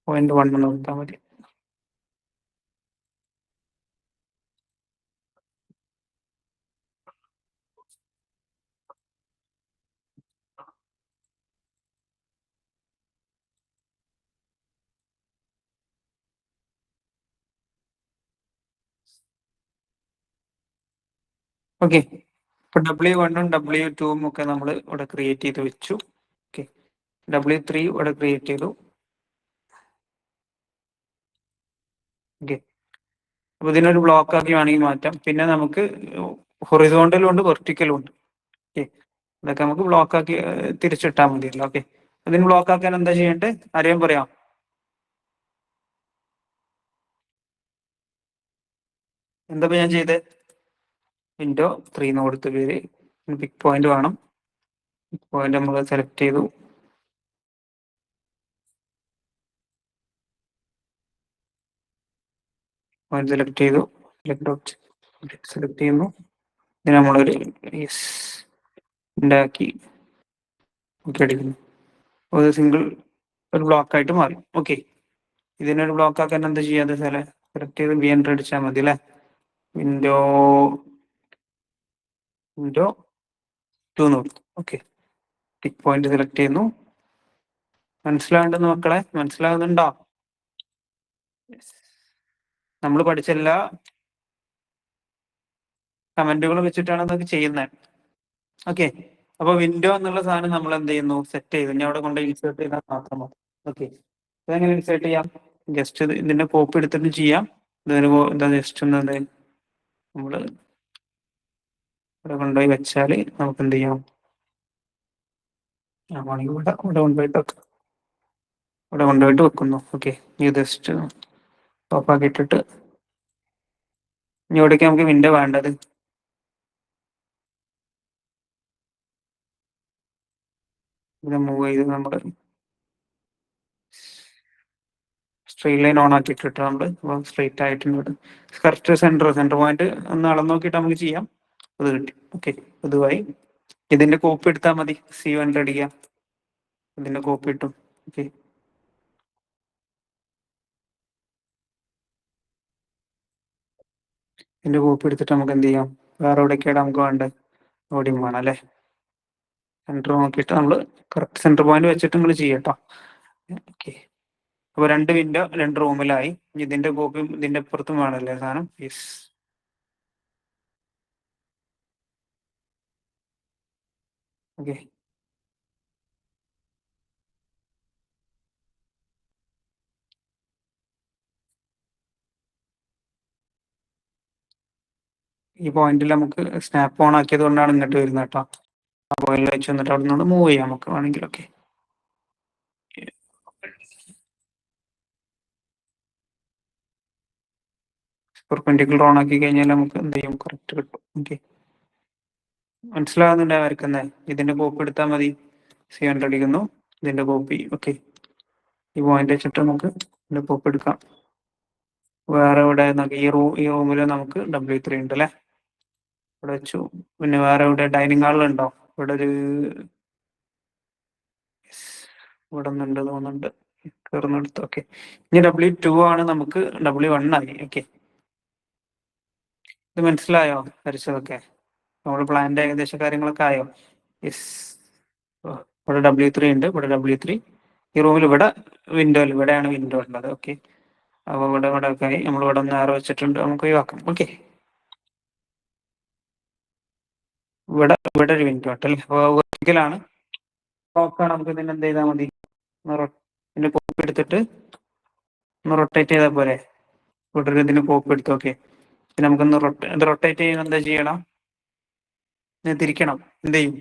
0.1 എന്ന് കൊടുത്താൽ മതി. ഓക്കെ. ഇപ്പൊ W1ഉം W2ഉം ഒക്കെ നമ്മൾ ഇവിടെ ക്രിയേറ്റ് ചെയ്ത് വെച്ചു. ഓക്കെ. W3 ഇവിടെ ക്രിയേറ്റ് ചെയ്തു. ഓക്കെ. അപ്പൊ ഇതിനൊരു ബ്ലോക്ക് ആക്കി വേണമെങ്കിൽ മാറ്റാം. പിന്നെ നമുക്ക് ഹൊറിസോണ്ടലും ഉണ്ട്, വെർട്ടിക്കലും ഉണ്ട്. ഓക്കെ. ഇതൊക്കെ നമുക്ക് ബ്ലോക്ക് ആക്കി തിരിച്ചിട്ടാൽ മതിയല്ലോ. ഓക്കെ. ഇതിന് ബ്ലോക്ക് ആക്കാൻ എന്താ ചെയ്യേണ്ടത്? ആരെയും പറയാം? എന്താ ഞാൻ ചെയ്തത്? വിൻഡോ 3 എന്ന് കൊടുത്ത പേര്. പിക് പോയിന്റ് വേണം. പിക് പോയിന്റ് നമ്മൾ സെലക്ട് ചെയ്തു. പോയിന്റ് സെലക്ട് ചെയ്തു. സെലക്ട് ചെയ്യുന്നു. ഇതിന് നമ്മളൊരു ഉണ്ടാക്കി അടിക്കുന്നു. ഒരു സിംഗിൾ ഒരു ബ്ലോക്ക് ആയിട്ട് മാറി. ഓക്കെ. ഇതിനൊരു ബ്ലോക്ക് ആക്കാൻ എന്താ ചെയ്യാതെ സെലക്ട് ചെയ്ത് വി എൻ്റർ അടിച്ചാൽ മതി അല്ലേ? വിൻഡോ 2 എന്ന് കൊടുത്തു. ഓക്കെ. ടിക്ക് പോയിന്റ് സെലക്ട് ചെയ്യുന്നു. മനസ്സിലാവുണ്ടെന്ന് മക്കളെ? മനസ്സിലാവുന്നുണ്ടോ? നമ്മൾ പഠിച്ച എല്ലാ കമന്റുകളും വെച്ചിട്ടാണ് അതൊക്കെ ചെയ്യുന്നത്. ഓക്കെ. അപ്പൊ വിൻഡോ എന്നുള്ള സാധനം നമ്മൾ എന്ത് ചെയ്യുന്നു? സെറ്റ് ചെയ്തു. ഇനി അവിടെ കൊണ്ട് ഇൻസേർട്ട് ചെയ്താൽ മാത്രം മതി. ഓക്കെ. അതെങ്ങനെ ഇൻസേർട്ട് ചെയ്യാം? ജസ്റ്റ് ഇതിന്റെ കോപ്പി എടുത്തിട്ട് ചെയ്യാം. എന്താ ജസ്റ്റ് ഒന്ന് നമ്മൾ ഇവിടെ കൊണ്ടുപോയി വെച്ചാൽ നമുക്ക് എന്ത് ചെയ്യാം? ആണെങ്കിൽ ഇവിടെ കൊണ്ടുപോയിട്ട് വെക്കുന്നു. ഓക്കെ. ഈ ജസ്റ്റ് ടോപ്പാക്കി ഇട്ടിട്ട് ഇനി എവിടേക്ക് നമുക്ക് വിൻഡോ വേണ്ടത്? ഇത് മൂവ് ചെയ്ത് നമ്മൾ സ്ട്രെയിറ്റ് ലൈൻ ഓൺ ആക്കി ഇട്ടിട്ട് നമ്മൾ സ്ട്രെയിറ്റ് ആയിട്ടുണ്ട്. കറക്റ്റ് സെന്റർ പോയിന്റ് ഒന്ന് അളന്ന് നോക്കിയിട്ട് നമുക്ക് ചെയ്യാം. അത് കിട്ടി. ഓക്കെ. അതുമായി ഇതിന്റെ കോപ്പി എടുത്താൽ മതി. C1 അടിക്കാം. ഇതിന്റെ കോപ്പി ഇട്ടും. ഓക്കെ. ഇതിന്റെ കോപ്പി എടുത്തിട്ട് നമുക്ക് എന്ത് ചെയ്യാം? വേറെ എവിടേക്കാണ് നമുക്ക് വേണ്ടത്? ഓടിയും വേണം അല്ലേ? സെന്റർ നോക്കിയിട്ട് നമ്മൾ കറക്റ്റ് സെന്റർ പോയിന്റ് വെച്ചിട്ട് നിങ്ങൾ ചെയ്യട്ടോ. ഓക്കെ. അപ്പൊ 2 വിൻഡോ 2 റൂമിലായി. ഇതിന്റെ കോപ്പിയും ഇതിന്റെ അപ്പുറത്തും വേണമല്ലേ സാധനം? യെസ്. ഓക്കെ. ഈ പോയിന്റിൽ നമുക്ക് സ്നാപ്പ് ഓൺ ആക്കിയത് കൊണ്ടാണ് ഇങ്ങോട്ട് വരുന്നത് കേട്ടോ. ആ പോയിന്റിൽ വെച്ച് വന്നിട്ട് അവിടെ നിന്ന് മൂവ് ചെയ്യാം നമുക്ക് വേണമെങ്കിൽ. ഓക്കെ. പെർപെൻഡിക്കുലർ ഓൺ ആക്കി കഴിഞ്ഞാൽ നമുക്ക് എന്ത് ചെയ്യും? കറക്റ്റ് കിട്ടും. ഓക്കെ. മനസ്സിലാവുന്നുണ്ട് വരക്കുന്നത്? ഇതിന്റെ കോപ്പി എടുത്താൽ മതി. C1 അടിക്കുന്നു. ഇതിന്റെ കോപ്പി. ഓക്കെ. ഈ പോയിന്റ് വെച്ചിട്ട് നമുക്ക് ഇതിന്റെ കോപ്പി എടുക്കാം. വേറെ ഇവിടെ ഈ റൂമിൽ നമുക്ക് W3 ഉണ്ട് അല്ലെ? ഇവിടെ വെച്ചു. പിന്നെ വേറെ ഇവിടെ ഡൈനിങ് ഹാളിൽ ഉണ്ടോ? ഇവിടെ ഒരു ഇവിടെ ഒന്നുണ്ട് തോന്നുന്നുണ്ട്. കയറുന്നെടുത്ത് ഓക്കെ. ഇനി W2 ആണ്, നമുക്ക് W1 ആയി. ഓക്കെ, ഇത് മനസ്സിലായോ വരച്ചതൊക്കെ? നമ്മുടെ പ്ലാന്റെ ഏകദേശ കാര്യങ്ങളൊക്കെ ആയോ? യെസ്. ഇവിടെ W3 ഉണ്ട്, ഇവിടെ W3. ഈ റൂമിൽ ഇവിടെ വിൻഡോയിൽ ഇവിടെയാണ് വിൻഡോ ഉള്ളത്. ഓക്കെ, അപ്പോൾ ഇവിടെ ഒക്കെ ആയി. നമ്മൾ ഇവിടെ ഒന്ന് ആറ് വെച്ചിട്ടുണ്ട്, നമുക്ക് ഒഴിവാക്കാം. ഓക്കെ, ഇവിടെ ഒരു വിൻഡോ ഉണ്ടല്ലേ, വെർട്ടിക്കലാണ്. നോക്കാം, നമുക്ക് ഇതിന് എന്ത് ചെയ്താൽ മതി, ഇതിന്റെ കോപ്പി എടുത്തിട്ട് ഒന്ന് റൊട്ടേറ്റ് ചെയ്താൽ പോരെ. ഇവിടെ ഇതിന് കോപ്പി എടുത്തു. ഓക്കെ, പിന്നെ നമുക്കൊന്ന് ഇത് റൊട്ടേറ്റ് ചെയ്യുന്ന എന്താ ചെയ്യണം, തിരിക്കണം. എന്ത് ചെയ്യും?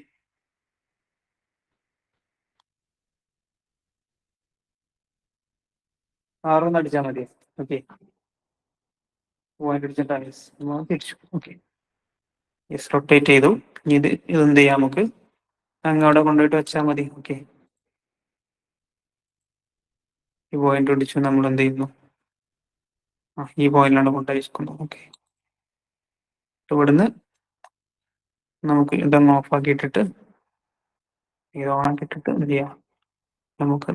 ആറൊന്ന് അടിച്ചാൽ മതി. ഓക്കെ, പോയിന്റ് അടിച്ചിട്ടാണ് തിരിച്ചു. ഓക്കെ, യെസ്, റൊട്ടേറ്റ് ചെയ്തു. ഇതെന്ത് ചെയ്യാം, നമുക്ക് അങ്ങോട്ട് കൊണ്ടുപോയിട്ട് വെച്ചാൽ മതി. ഓക്കെ, ഈ പോയിന്റ് പിടിച്ചു നമ്മൾ എന്ത് ചെയ്യുന്നു, ഈ പോയിന്റിലാണ് കൊണ്ടുപോയിരിക്കുന്നു. ഓക്കെ, ഇവിടുന്ന് നമുക്ക് ഇതങ്ങ് ഓഫ് ആക്കിയിട്ടിട്ട് ഇത് ഓൺ ആക്കിയിട്ടിട്ട് എന്ത് ചെയ്യാം, നമുക്ക്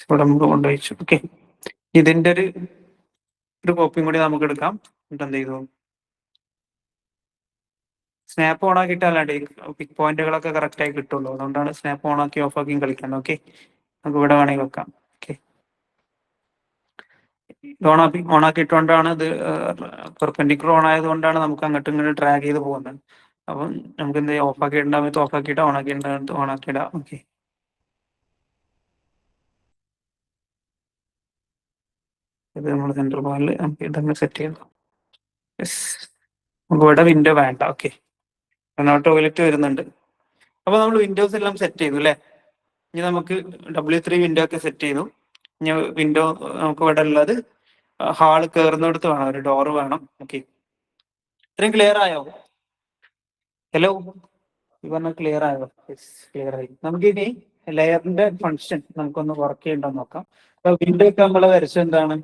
ഇവിടെ നമുക്ക് കൊണ്ടുവച്ചു. ഓക്കെ, ഇതിന്റെ ഒരു കോപ്പിയും കൂടി നമുക്ക് എടുക്കാം. എന്നിട്ട് എന്ത് ചെയ്തു, സ്നാപ്പ് ഓൺ ആക്കിയിട്ടല്ലാണ്ട് പിക് പോയിന്റുകളൊക്കെ കറക്റ്റ് ആയി കിട്ടുള്ളൂ. അതുകൊണ്ടാണ് സ്നാപ്പ് ഓൺ ആക്കി ഓഫ് ആക്കിയും കളിക്കുന്നത്. ഓക്കെ, നമുക്ക് ഇവിടെ വേണമെങ്കിൽ വെക്കാം. ഓക്കെ, ഓൺ ആക്കിയിട്ടുകൊണ്ടാണ് ഇത് പെർപെൻഡിക്കുലർ ഓൺ ആയതുകൊണ്ടാണ് നമുക്ക് അങ്ങോട്ടും ഇങ്ങോട്ട് ഡ്രാഗ് ചെയ്ത് പോകുന്നത്. അപ്പം നമുക്ക് എന്ത് ചെയ്യാം, ഓഫ് ആക്കിയിട്ടുണ്ടാകുമ്പോൾ ഓഫ് ആക്കിയിട്ട് ഓൺ ആക്കിയിട്ടുണ്ടാകുമ്പോൾ ഓൺ ആക്കിയിടാം. ഓക്കെ, ഇത് നമ്മൾ സെൻട്രൽ പോയിന്റിൽ നമുക്ക് ഇതങ്ങ് സെറ്റ് ചെയ്യാം. യെസ്, നമുക്ക് ഇവിടെ വിൻഡോ വേണ്ട. ഓക്കെ, ടോയ്ലറ്റ് വരുന്നുണ്ട്. അപ്പൊ നമ്മൾ വിൻഡോസ് എല്ലാം സെറ്റ് ചെയ്തു അല്ലേ. ഇനി നമുക്ക് W3 വിൻഡോ ഒക്കെ സെറ്റ് ചെയ്തു. ഇനി വിൻഡോ നമുക്ക് ഇവിടെ ഉള്ളത് ഹാള് കയറുന്നിടത്ത് വേണം, ഒരു ഡോറ് വേണം. ഓക്കെ, ഇത്രയും ക്ലിയർ ആയോ? ഹലോ, ഈ പറഞ്ഞ ക്ലിയർ ആയോ? യെസ്, ക്ലിയർ ആയി. നമുക്ക് ഇനി ലെയറിന്റെ ഫംഗ്ഷൻ നമുക്കൊന്ന് വർക്ക് ചെയ്യണ്ടോ നോക്കാം. അപ്പൊ വിൻഡോ ഒക്കെ നമ്മൾ വരച്ചത് എന്താണ്,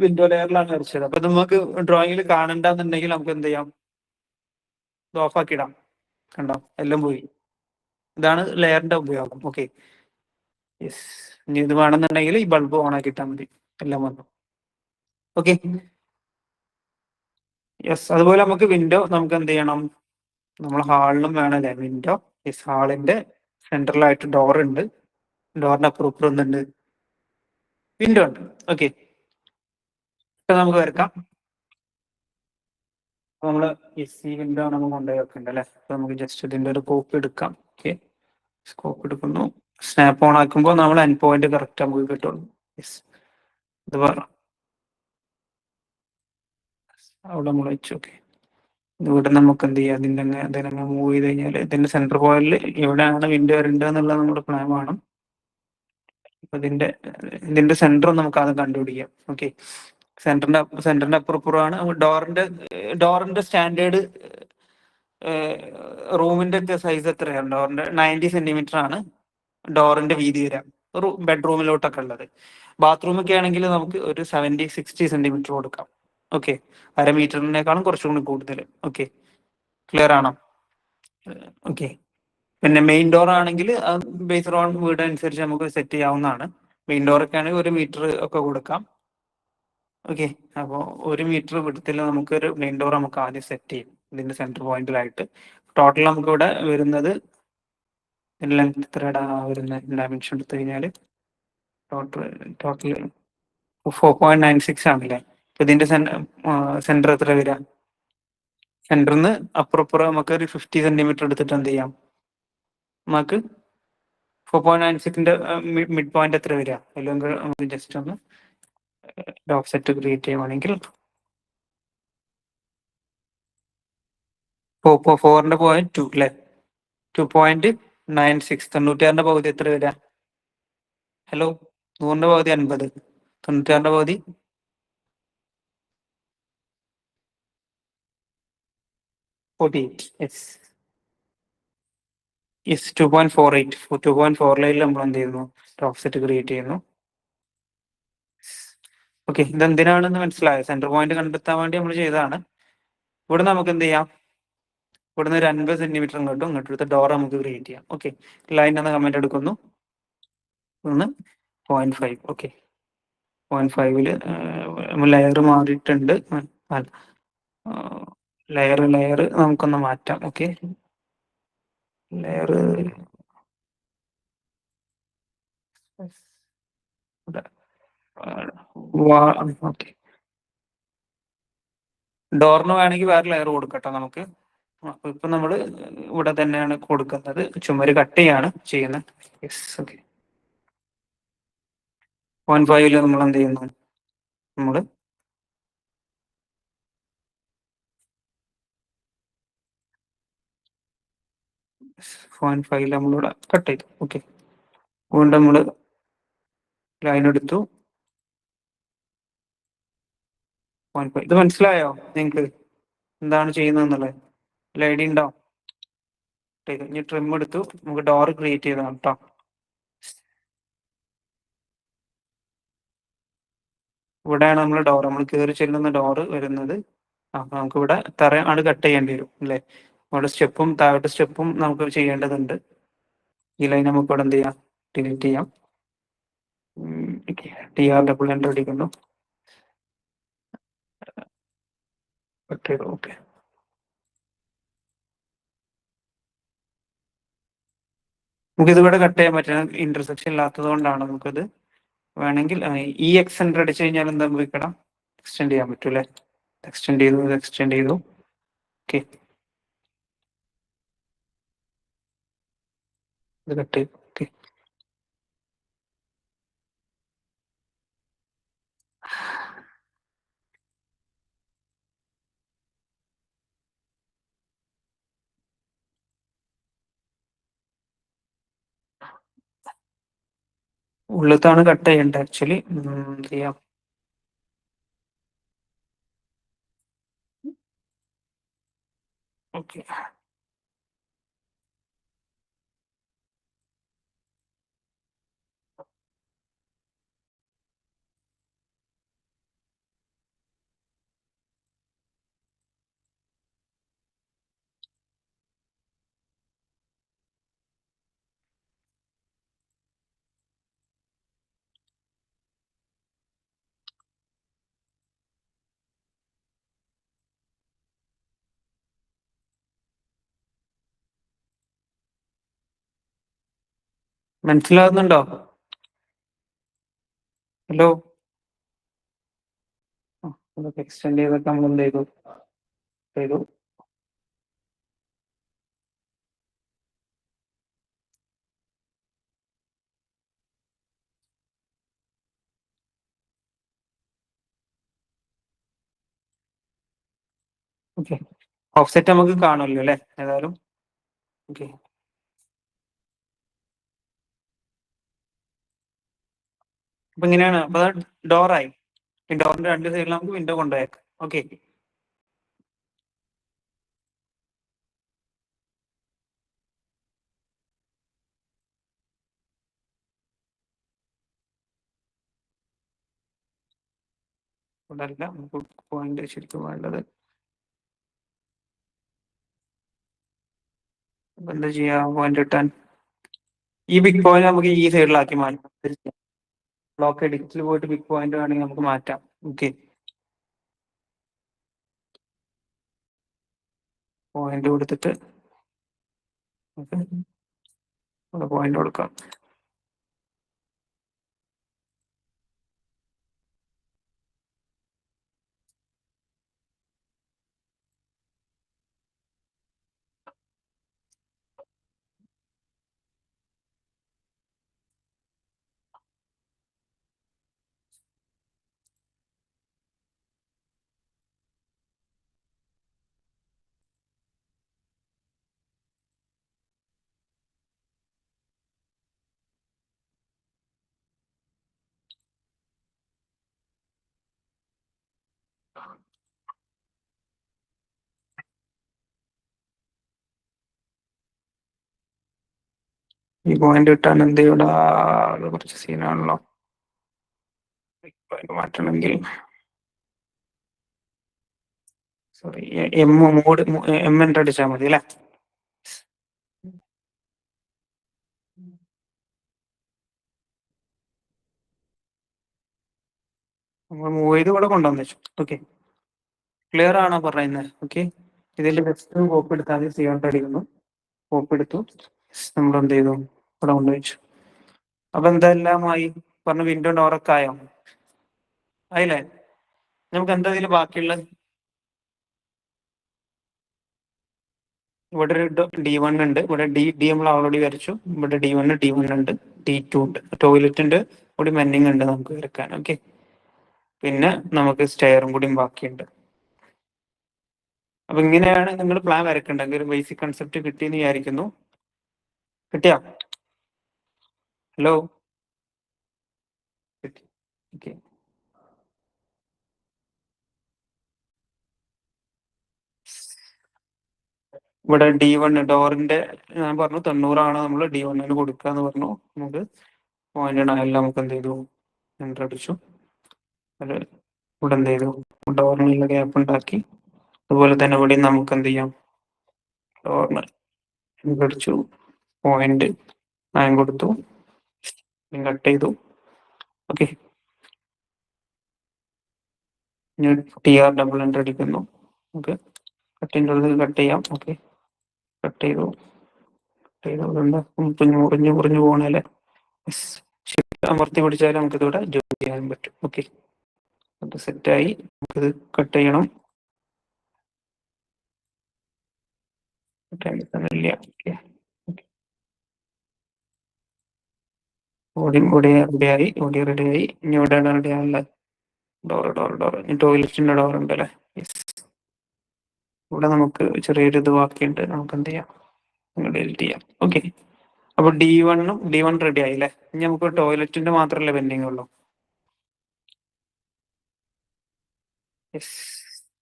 വിൻഡോ ലെയറിലാണ് വരച്ചത്. അപ്പൊ നമുക്ക് ഡ്രോയിങ്ങിൽ കാണണ്ടെന്നുണ്ടെങ്കിൽ നമുക്ക് എന്ത് ചെയ്യാം, ഇത് ഓഫ് ആക്കിയിടാം. കണ്ടോ, എല്ലാം പോയി. ഇതാണ് ലെയറിന്റെ ഉപയോഗം. Okay, yes. ഇനി ഇത് വേണമെന്നുണ്ടെങ്കിൽ ഈ ബൾബ് ഓൺ ആക്കിയിട്ടാൽ മതി, എല്ലാം വന്നു. Okay, yes. അതുപോലെ നമുക്ക് വിൻഡോ നമുക്ക് എന്ത് ചെയ്യണം, നമ്മൾ ഹാളിലും വേണമല്ലേ വിൻഡോ. യെസ്, ഹാളിന്റെ സെൻട്രലായിട്ട് ഡോർ ഉണ്ട്, ഡോറിന്റെ അപ്പുറം എന്തുണ്ട്, വിൻഡോ ഉണ്ട്. ഓക്കെ, ഇപ്പൊ നമുക്ക് വരക്കാം. നമ്മള് ഈ വിൻഡോ നമ്മൾ കൊണ്ടുപോയി വെക്കണ്ട അല്ലെ. അപ്പൊ നമുക്ക് ജസ്റ്റ് ഇതിന്റെ ഒരു കോപ്പി എടുക്കാം. ഓക്കെ, സ്കോപ്പ് എടുക്കുന്നു. സ്നാപ്പ് ഓൺ ആക്കുമ്പോൾ നമ്മൾ എൻ പോയിന്റ് കറക്റ്റ് നമുക്ക് കിട്ടുള്ളൂ. യെസ്, ഇത് പറഞ്ഞു അവിടെ നമ്മൾ വെച്ചു. ഓക്കെ, ഇവിടെ നമുക്ക് എന്ത് ചെയ്യാം, ഇതിനങ്ങ് മൂവ് ചെയ്ത് കഴിഞ്ഞാൽ ഇതിന്റെ സെന്റർ പോയിന്റിൽ എവിടെയാണ് വിൻഡോ വരേണ്ടത് എന്നുള്ളത് നമ്മുടെ പ്ലാൻ വേണം. അപ്പൊ ഇതിന്റെ സെന്റർ നമുക്ക് ആദ്യം കണ്ടുപിടിക്കാം. ഓക്കെ, സെന്ററിന്റെ അപ്പുറപ്പുറമാണ് ഡോറിന്റെ സ്റ്റാൻഡേർഡ്. റൂമിന്റെ ഒക്കെ സൈസ് എത്രയാണ്, ഡോറിന്റെ 90 സെന്റിമീറ്റർ ആണ് ഡോറിന്റെ വീതി വരാം, ബെഡ്റൂമിലോട്ടൊക്കെ ഉള്ളത്. ബാത്റൂമൊക്കെ ആണെങ്കിൽ നമുക്ക് ഒരു 60 സെന്റിമീറ്റർ കൊടുക്കാം. ഓക്കെ, അരമീറ്ററിനേക്കാളും കുറച്ചും കൂടി കൂടുതൽ. ഓക്കെ, ക്ലിയർ ആണോ? ഓക്കെ, പിന്നെ മെയിൻ ഡോർ ആണെങ്കിൽ ബേസ്ഡ് ഓൺ വീട് അനുസരിച്ച് നമുക്ക് സെറ്റ് ചെയ്യാവുന്നതാണ്. മെയിൻ ഡോർ ഒക്കെ ആണെങ്കിൽ 1 മീറ്റർ ഒക്കെ കൊടുക്കാം. ഓക്കെ, അപ്പോൾ 1 മീറ്റർ വിടത്തിൽ നമുക്ക് ഒരു മെയിൻ ഡോർ നമുക്ക് ആദ്യം സെറ്റ് ചെയ്യും ഇതിന്റെ സെന്റർ പോയിന്റിലായിട്ട്. ടോട്ടൽ നമുക്ക് ഇവിടെ വരുന്നത് ലെങ്ത് എത്രയുടെ വരുന്ന ഡയമെൻഷൻ എടുത്തു കഴിഞ്ഞാൽ ടോട്ടൽ 4.96 ആണല്ലേ. ഇതിന്റെ സെന്റർ എത്ര വരിക, സെന്ററിന്ന് അപ്പുറപ്പുറം നമുക്ക് ഒരു 50 സെന്റിമീറ്റർ എടുത്തിട്ട് എന്ത് ചെയ്യാം, നമുക്ക് 4.96ന്റെ മിഡ് പോയിന്റ് എത്ര വരിക, അല്ലെങ്കിൽ നമുക്ക് ജസ്റ്റ് ഒന്ന് ഓഫ് സെറ്റ് ക്രിയേറ്റ് ചെയ്യുവാണെങ്കിൽ 4ന്റെ പോയിന്റ് 2 അല്ലെ, 2.96. 96 പകുതി എത്ര വരിക, ഹലോ, 100ന്റെ പകുതി 50, 96ന്റെ പകുതി 48. യെസ്, യെസ് 2.48 2.4 ലൈനിൽ നമ്മൾ എന്ത് ചെയ്യുന്നു, ഓഫ്സെറ്റ് ക്രിയേറ്റ് ചെയ്യുന്നു. ഓക്കെ, ഇതെന്തിനാണെന്ന് മനസ്സിലായോ? സെന്റർ പോയിന്റ് കണ്ടെത്താൻ വേണ്ടി നമ്മൾ ചെയ്തതാണ്. ഇവിടെ നമുക്ക് എന്ത് ചെയ്യാം, ഇവിടുന്ന് ഒരു 50 സെന്റിമീറ്റർ ഇങ്ങോട്ടും ഇങ്ങോട്ട് ഡോർ നമുക്ക് ക്രിയേറ്റ് ചെയ്യാം. ഓക്കെ, ലൈൻ എന്ന കമന്റ് എടുക്കുന്നു, ഒന്ന് 0.5. ഓക്കെ, 0.5 നമ്മൾ ലെയർ മാറിയിട്ടുണ്ട്. ലെയർ നമുക്കൊന്ന് മാറ്റാം. ഓക്കെ, ലെയർ ഓക്കെ, ഡോറിന് വേണമെങ്കിൽ വേറെ ലെയർ കൊടുക്കട്ടോ നമുക്ക്. അപ്പൊ ഇപ്പൊ നമ്മള് ഇവിടെ തന്നെയാണ് കൊടുക്കുന്നത്, ചുമര് കട്ട് ചെയ്യാണ് ചെയ്യുന്നത്. Yes, okay. 0.5 നമ്മൾ എന്ത് ചെയ്യുന്നു, നമ്മള് 0.5 നമ്മളിവിടെ കട്ട് ചെയ്തു. ഓക്കെ, വീണ്ടും നമ്മള് ലൈൻ എടുത്തു. 0.5 ഇത് മനസ്സിലായോ നിങ്ങൾക്ക് എന്താണ് ചെയ്യുന്നത് ഐഡിയ ഉണ്ടോ? ഇനി ട്രിം എടുത്തു, നമുക്ക് ഡോർ ക്രിയേറ്റ് ചെയ്തതാണ് കേട്ടോ. ഇവിടെയാണ് നമ്മൾ കയറി ചെല്ലുന്ന ഡോറ് വരുന്നത്. നമുക്ക് ഇവിടെ തറ ആണ് കട്ട് ചെയ്യേണ്ടി വരും അല്ലേ? അവിടെ സ്റ്റെപ്പും താഴോട്ട് സ്റ്റെപ്പും നമുക്ക് ചെയ്യേണ്ടതുണ്ട്. ഈ ലൈൻ നമുക്ക് ഇവിടെ എന്ത് ചെയ്യാം, ഡിലീറ്റ് ചെയ്യാം. TR അടിക്കുന്നു. ഓക്കെ, നമുക്കിത് ഇവിടെ കട്ട് ചെയ്യാൻ പറ്റുന്ന ഇന്റർസെക്ഷൻ ഇല്ലാത്തത് കൊണ്ടാണ്. നമുക്കത് വേണമെങ്കിൽ ഈ എക്സ്റ്റെൻഡർ അടിച്ചു കഴിഞ്ഞാൽ എന്താ ഉപയോഗിക്കണം, എക്സ്റ്റെൻഡ് ചെയ്യാൻ പറ്റും അല്ലേ? എക്സ്റ്റെൻഡ് ചെയ്തു. ഓക്കെ, ഇത് കട്ട് ചെയ്തു. ഓക്കെ, ഉള്ളത്താണ് കട്ട് ചെയ്യേണ്ടത് ആക്ച്വലി. ചെയ്യാം. ഓക്കെ, മനസ്സിലാകുന്നുണ്ടോ? ഹലോ, അതൊക്കെ എക്സ്റ്റെൻഡ് ചെയ്തൊക്കെ നമ്മൾ എന്ത് ചെയ്തു. ഓക്കെ, ഓഫ്സെറ്റ് നമുക്ക് കാണുമല്ലോ അല്ലേ ഏതായാലും. ഓക്കെ, അപ്പൊ ഇങ്ങനെയാണ്. അപ്പൊ ഡോറായി. ഈ ഡോറിന്റെ രണ്ട് സൈഡിൽ നമുക്ക് വിൻഡോ കൊണ്ടുപോയേക്കാം. ഓക്കെ, ഇവിടെ അല്ല നമുക്ക് പോയിന്റ് ശരിക്കും വേണ്ടത്. എന്താ ചെയ്യാ, പോയിന്റ് കിട്ടാൻ ഈ ബിഗ് പോയിന്റ് നമുക്ക് ഈ സൈഡിലാക്കി മാറ്റാം. ബ്ലോക്ക് എഡിറ്റിൽ പോയിട്ട് ബിഗ് പോയിന്റ് വേണമെങ്കിൽ നമുക്ക് മാറ്റാം. ഓക്കെ, പോയിന്റ് കൊടുത്തിട്ട് പോയിന്റ് കൊടുക്കാം. ഈ പോയിന്റ് കിട്ടാൻ എന്ത് ചെയ്യൂടാ? അത് കുറച്ച് സീനാണല്ലോ. പോയിന്റ് മാറ്റണമെങ്കിൽ sorry, M mood M enter അടിച്ചാൽ മതി അല്ലേ? നമ്മൾ മൂവ് ചെയ്ത് ഇവിടെ കൊണ്ടുവന്നു വെച്ചു. ഓക്കെ, ക്ലിയർ ആണോ പറയുന്നത്? ഓക്കെ, ഇതിൽ ജസ്റ്റ് കോപ്പ് എടുത്താൽ സി കൊണ്ട് അടിക്കുന്നു. കോപ്പ് എടുത്തു, നമ്മൾ എന്ത് ചെയ്തു? ഇവിടെ കൊണ്ടുവച്ചു. അപ്പൊ എന്തെല്ലാമായി പറഞ്ഞു? വിൻഡോ ഡോറൊക്കെ ആയോ? ആയില്ലേ? നമുക്ക് എന്താ ഇതിൽ ബാക്കിയുള്ളത്? ഇവിടെ ഒരു D1 ഉണ്ട്, ഇവിടെ ഡി നമ്മൾ ഓൾറെഡി വരച്ചു. ഇവിടെ D1 ഉണ്ട്, D2 ഉണ്ട്. ടോയ്ലറ്റിന്റെ കൂടി മെന്നിങ് ഉണ്ട് നമുക്ക് വരക്കാൻ. ഓക്കെ, പിന്നെ നമുക്ക് സ്റ്റെയറും കൂടി ബാക്കിയുണ്ട്. അപ്പൊ ഇങ്ങനെയാണ് നിങ്ങൾ പ്ലാൻ വരക്കേണ്ടത്. ഒരു ബേസിക് കൺസെപ്റ്റ് കിട്ടിയെന്ന് വിചാരിക്കുന്നു. കിട്ടിയോ? ഹലോ? ഓക്കെ, ഇവിടെ D1 ഡോറിന്റെ ഞാൻ പറഞ്ഞു 90 നമ്മൾ D1 കൊടുക്കുക എന്ന് പറഞ്ഞു. നമുക്ക് പോയിന്റ് എല്ലാം നമുക്ക് എന്ത് ചെയ്തു? എൻ്റർ അടിച്ചു. അത് ഇവിടെ എന്ത് ചെയ്തു? ഡോറിനുള്ള ഗ്യാപ്പ് ഉണ്ടാക്കി. അതുപോലെ തന്നെ ഇവിടെ നമുക്ക് എന്ത് ചെയ്യാം? ഡോറിന് എൻ്റർ അടിച്ചു, പോയിന്റ് നയം കൊടുത്തു, കട്ട് ചെയ്തു. ഓക്കെ, TR ഡബിൾ എൻ്റർ അടിക്കുന്നു. ഓക്കെ, കട്ടിൻ്റെ ഉള്ളിൽ കട്ട് ചെയ്യാം. ഓക്കെ, കട്ട് ചെയ്തു. മുറിഞ്ഞു പോകണല്ലേ? ഷിഫ്റ്റ് അമർത്തി പിടിച്ചാൽ നമുക്ക് ഇതിവിടെ ജോയിൻ ചെയ്യാൻ പറ്റും. ഓക്കെ, അത് സെറ്റായി. നമുക്കിത് കട്ട് ചെയ്യണം. ഓടി റെഡിയായി. ഇനി എവിടെയാണ് റെഡിയാണുള്ളത്? ഡോർ ഇനി ടോയ്ലറ്റിന്റെ ഡോർ ഉണ്ടല്ലേ? ഇവിടെ നമുക്ക് ചെറിയൊരു ഇത് ബാക്കിയുണ്ട്. നമുക്ക് എന്ത് ചെയ്യാം? ഡിലീറ്റ് ചെയ്യാം. ഓക്കെ, അപ്പൊ D1 റെഡി ആയില്ലേ? ഇനി നമുക്ക് ടോയ്ലറ്റിന്റെ മാത്രമല്ലേ പെൻഡിങ് ഉള്ളൂ?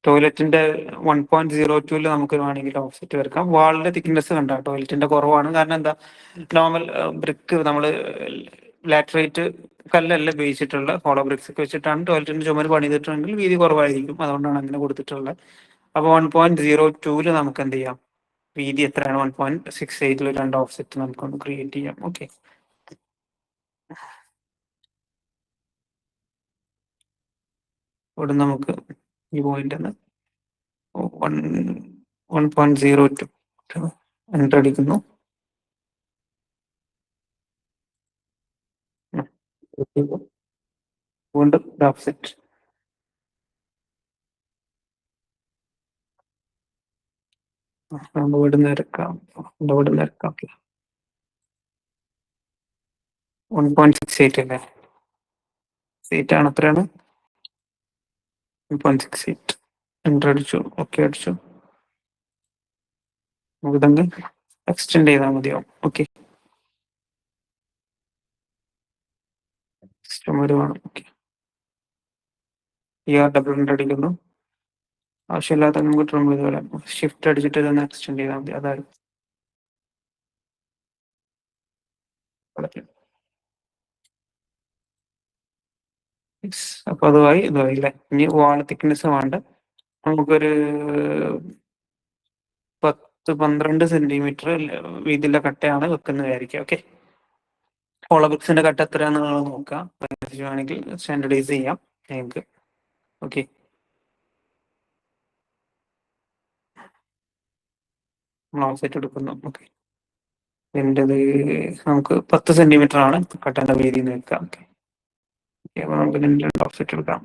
ടോയ്ലറ്റിന്റെ 1.02 നമുക്ക് വേണമെങ്കിൽ ഓഫ്സെറ്റ് വരക്കാം. വാളിന്റെ തിക്നെസ് കണ്ട ടോയ്ലറ്റിന്റെ കുറവാണ്. കാരണം എന്താ? നോർമൽ ബ്രിക്ക് നമ്മള് ലാറ്ററേറ്റ് കല്ലല്ല ഉപയോഗിച്ചിട്ടുള്ള ഹോളോ ബ്രിക്സ് ഒക്കെ വെച്ചിട്ടാണ് ടോയ്ലറ്റിന്റെ ചുമര് പണിതിട്ടുണ്ടെങ്കിൽ വീതി കുറവായിരിക്കും. അതുകൊണ്ടാണ് അങ്ങനെ കൊടുത്തിട്ടുള്ളത്. അപ്പൊ 1.02 നമുക്ക് എന്ത് ചെയ്യാം? വീതി എത്രയാണ്? 1.68 രണ്ട് ഓഫ്സെറ്റ് നമുക്കൊന്ന് ക്രിയേറ്റ് ചെയ്യാം. ഓക്കെ, ഇവിടെ നമുക്ക് ഈ പോയിന്റ് 1.02 എൻ്റർ അടിക്കുന്നു. വീണ്ടും ഓഫ്സെറ്റ് ഇവിടുന്ന് ഇറക്കാം. 1.68 അല്ലേ? സീറ്റ് ആണ്, എത്രയാണ്? 1.68. എൻ്റർ അടിച്ചു. ഓക്കെ അടിച്ചു. നമുക്ക് ഇതങ്ങ് എക്സ്റ്റെൻഡ് ചെയ്താൽ മതിയാവും. ഓക്കെ, സിസ്റ്റം വരുവാണ്. ഓക്കെ, ഡബിൾ എൻ്റർ അടിക്കുന്നു. ആവശ്യമില്ലാത്ത നമുക്ക് ട്രിം ചെയ്ത് കളയാം. ഷിഫ്റ്റ് അടിച്ചിട്ട് ഇതൊന്ന് എക്സ്റ്റെൻഡ് ചെയ്താൽ മതി. അതായത് അപ്പൊ ഇതുമായി അല്ലേ? ഇനി വാൾ തിക്നെസ് വേണ്ട. നമുക്കൊരു 10-12 സെന്റിമീറ്റർ വീതിയുള്ള കട്ടയാണ് വെക്കുന്നത് വിചാരിക്കുക. ഓക്കെ, ഹോളോബ്രിക്സിന്റെ കട്ട എത്രയാണെന്ന് നോക്കാം. വേണമെങ്കിൽ സ്റ്റാൻഡർഡൈസ് ചെയ്യാം നിങ്ങൾക്ക്. ഓക്കെ, നമ്മൾ ഓഫ്സെറ്റ് എടുക്കുന്നു. ഓക്കെ, എൻ്റെത് നമുക്ക് 10 സെന്റിമീറ്റർ ആണ് കട്ടന്റെ വീതി എന്ന് വെക്കാം. ഓക്കെ, അപ്പൊ നമുക്ക് ഇതിന്റെ ഓഫ്സെറ്റ് എടുക്കാം.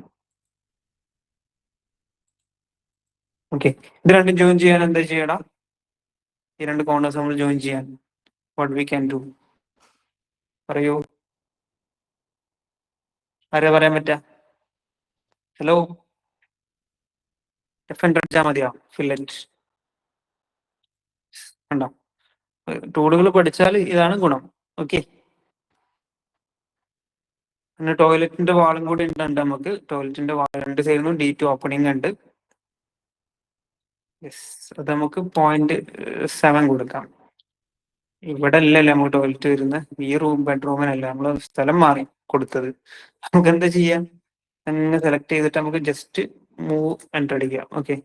ഓക്കെ, ഇത് രണ്ടും ജോയിൻ ചെയ്യാൻ എന്താ ചെയ്യണം? ഈ രണ്ട് കോർണേഴ്സ് നമ്മൾ ജോയിൻ ചെയ്യാൻ വാട്ട് വി ക്യാൻ ഡു? പറയൂ, ആരാ പറയാൻ പറ്റാ? ഹലോ? എൻ്റർ അടിച്ചാൽ മതിയോ? ഫില്ലറ്റ് ഉണ്ടോ? ടൂളുകൾ പഠിച്ചാൽ ഇതാണ് ഗുണം. ഓക്കെ, പിന്നെ ടോയ്ലറ്റിന്റെ വാളും കൂടി ഉണ്ട്. നമുക്ക് ടോയ്ലറ്റിന്റെ വാൾ രണ്ട് സൈഡിലും D2 ഓപ്പണിംഗ് ഉണ്ട്. അത് നമുക്ക് 0.7 കൊടുക്കാം. ഇവിടെ അല്ലല്ലേ നമുക്ക് ടോയ്ലറ്റ് വരുന്നത്, ഈ ബെഡ്റൂമിനല്ല, നമ്മള് സ്ഥലം മാറി കൊടുത്തത്. നമുക്ക് എന്താ ചെയ്യാം, അങ്ങനെ സെലക്ട് ചെയ്തിട്ട് നമുക്ക് ജസ്റ്റ് മൂവ് എൻ്റർ അടിക്കാം. ഓക്കെ,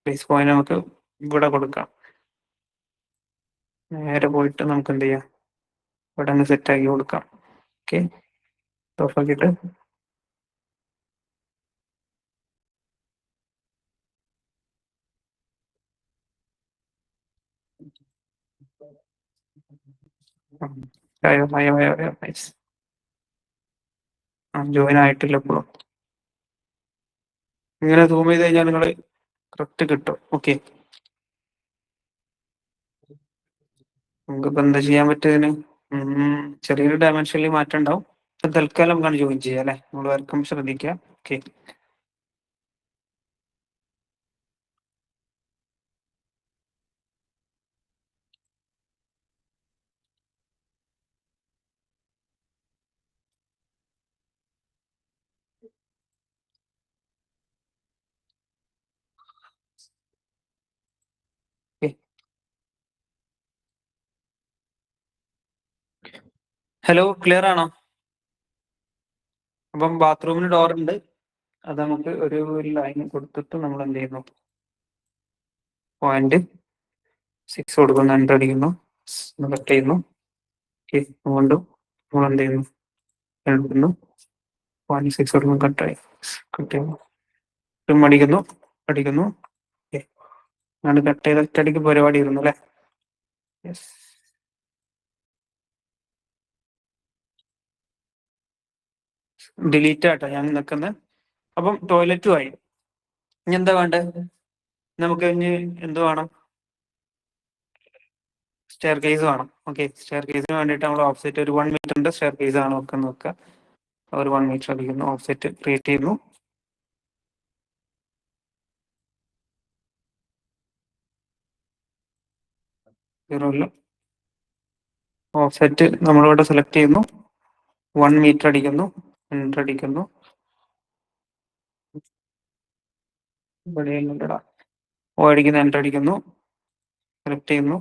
ബേസ് പോയിന്റ് നമുക്ക് ഇവിടെ കൊടുക്കാം. നേരെ പോയിട്ട് നമുക്ക് എന്ത് ചെയ്യാം, ഇവിടെ അങ്ങ് സെറ്റ് ആക്കി കൊടുക്കാം. ഓക്കെ, ഓഫ് ആക്കിയിട്ട് ജോയിൻ ആയിട്ടില്ല ഇപ്പോഴും. ഇങ്ങനെ സൂം ചെയ്ത് കഴിഞ്ഞാൽ നിങ്ങൾ കറക്റ്റ് കിട്ടും. ഓക്കെ, നമുക്കിപ്പോ എന്താ ചെയ്യാൻ പറ്റിയതിന്, ചെറിയൊരു ഡയമെൻഷനിൽ മാറ്റം ഉണ്ടാവും. ഇപ്പൊ തൽക്കാലം നമുക്കാണ് ജോയിൻ ചെയ്യാം അല്ലെ, നമ്മൾ വർക്കും ശ്രദ്ധിക്കുക. ഓക്കെ, ഹലോ, ക്ലിയർ ആണോ? അപ്പം ബാത്റൂമിന് ഡോർ ഉണ്ട്, അത് നമുക്ക് ഒരു ലൈൻ കൊടുത്തിട്ട് നമ്മൾ എന്ത് ചെയ്യുന്നു, 0.6 കൊടുക്കുന്നു, എൻ്റർ അടിക്കുന്നു, കട്ട് ചെയ്യുന്നു. ഓക്കെ, വീണ്ടും നമ്മൾ എന്ത് ചെയ്യുന്നു, എടുക്കുന്നു, 0.6 കൊടുക്കുന്നു, കട്ടായി, കട്ട് ചെയ്യുന്നു, ട്രിം അടിക്കുന്നു, അടിക്കുന്നു. ഓക്കെ, അങ്ങനെ കട്ട് ചെയ്ത് ഒറ്റയടിക്ക് പരിപാടി ഇരുന്നു അല്ലേ. യെസ്, ഡിലീറ്റ് ആട്ടോ ഞാൻ നിൽക്കുന്നത്. അപ്പം ടോയ്ലറ്റും ആയി. ഇനി എന്താ വേണ്ടത്, നമുക്ക് ഇനി എന്ത് വേണം, സ്റ്റെയർ കേസ് വേണം. ഓക്കെ, സ്റ്റെയർ കേസിന് വേണ്ടിയിട്ട് നമ്മൾ ഓഫ്സെറ്റ് ഒരു 1 മീറ്ററിന്റെ സ്റ്റെയർ കേസ് ആണ് നോക്കുക. ഒരു 1 മീറ്റർ അടിക്കുന്നു, ഓഫ്സെറ്റ് ക്രിയേറ്റ് ചെയ്യുന്നു. ഓഫ്സെറ്റ് നമ്മളിവിടെ സെലക്ട് ചെയ്യുന്നു, 1 മീറ്റർ അടിക്കുന്നു, എൻ്റർ അടിക്കുന്നു. ഇവിടെ അടിക്കുന്നു, എൻ്റർ അടിക്കുന്നു, സെലക്ട് ചെയ്യുന്നു,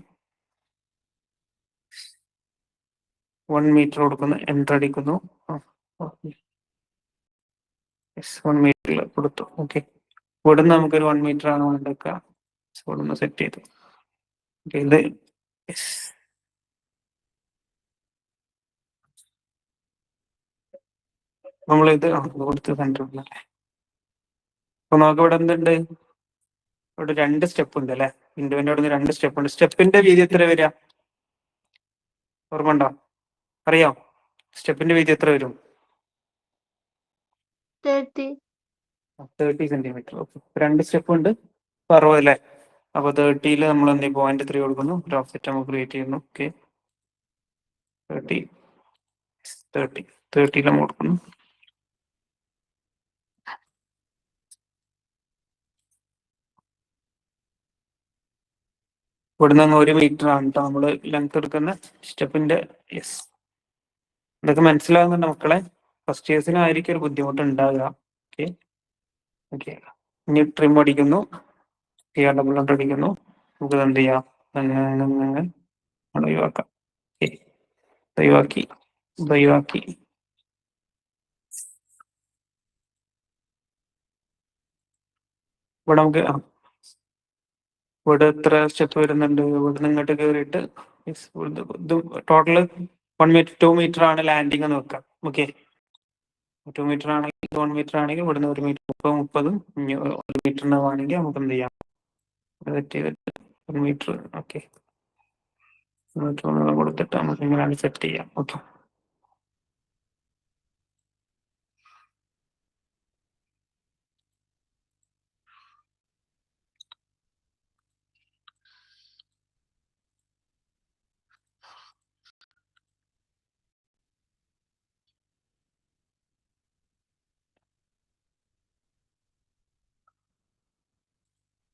1 മീറ്റർ കൊടുക്കുന്നു, എൻ്റർ അടിക്കുന്നു. 1 മീറ്ററിൽ കൊടുത്തു. ഓക്കെ, ഇവിടുന്ന് നമുക്കൊരു 1 മീറ്റർ ആണ് വേണ്ടത്, ഇവിടുന്ന് സെറ്റ് ചെയ്തു. ഓക്കെ, ഇത് നമ്മളിത് കൊടുത്ത് സെൻറ്ററിലല്ലേ. അപ്പൊ നമുക്ക് ഇവിടെ എന്തുണ്ട്, ഇവിടെ 2 സ്റ്റെപ്പ് ഉണ്ട് അല്ലെ, വിൻഡോന്റെ അവിടെ നിന്ന് 2 സ്റ്റെപ്പ് ഉണ്ട്. സ്റ്റെപ്പിന്റെ വീതി എത്ര വരിക, ഓർമ്മ ഉണ്ടോ, അറിയാം? സ്റ്റെപ്പിന്റെ വീതി എത്ര വരും? 30 സെന്റിമീറ്റർ. ഓക്കെ, 2 സ്റ്റെപ്പ് ഉണ്ട്, 60 അല്ലേ. അപ്പൊ 30 നമ്മൾ എന്ത് 0.3 കൊടുക്കുന്നു, ഒരു ഓഫ്സെറ്റ് നമുക്ക് ക്രിയേറ്റ് ചെയ്യുന്നു. ഓക്കെ, 30 നമ്മൾ കൊടുക്കുന്നു. ഇവിടുന്ന് 1 മീറ്റർ ആണ് കേട്ടോ നമ്മൾ ലെങ്ത് എടുക്കുന്ന സ്റ്റെപ്പിന്റെ. യെസ്, ഇതൊക്കെ മനസ്സിലാകുന്നുണ്ട് മക്കളെ. ഫസ്റ്റ് ഇയേഴ്സിനായിരിക്കും ഒരു ബുദ്ധിമുട്ട് ഉണ്ടാകുക. ഓക്കെ, ഓക്കെ, ഇനി ട്രിം അടിക്കുന്നു, ഡബിൾ അടിക്കുന്നു. നമുക്ക് എന്ത് ചെയ്യാം, അങ്ങനെ ഒഴിവാക്കാം. ഓക്കെ, ഒഴിവാക്കി, ഒഴിവാക്കി. ഇവിടെ നമുക്ക് ഇവിടെ എത്ര സ്റ്റെപ്പ് വരുന്നുണ്ട്, ഇവിടെ ഇങ്ങോട്ട് കയറിയിട്ട് ഇത് ടോട്ടല് 1 മീറ്റർ 2 മീറ്റർ ആണ് ലാൻഡിങ് എന്ന് വെക്കാം. ഓക്കെ, 2 മീറ്റർ ആണെങ്കിൽ 1 മീറ്റർ ആണെങ്കിൽ ഇവിടുന്ന് 1 മീറ്റർ 30 1 മീറ്ററിന് വേണമെങ്കിൽ നമുക്ക് എന്ത് ചെയ്യാം, സെറ്റ് ചെയ്തിട്ട് 1 മീറ്റർ. ഓക്കെ, കൊടുത്തിട്ട് നമുക്ക് ഇങ്ങനെയാണ് സെറ്റ് ചെയ്യാം. ഓക്കെ,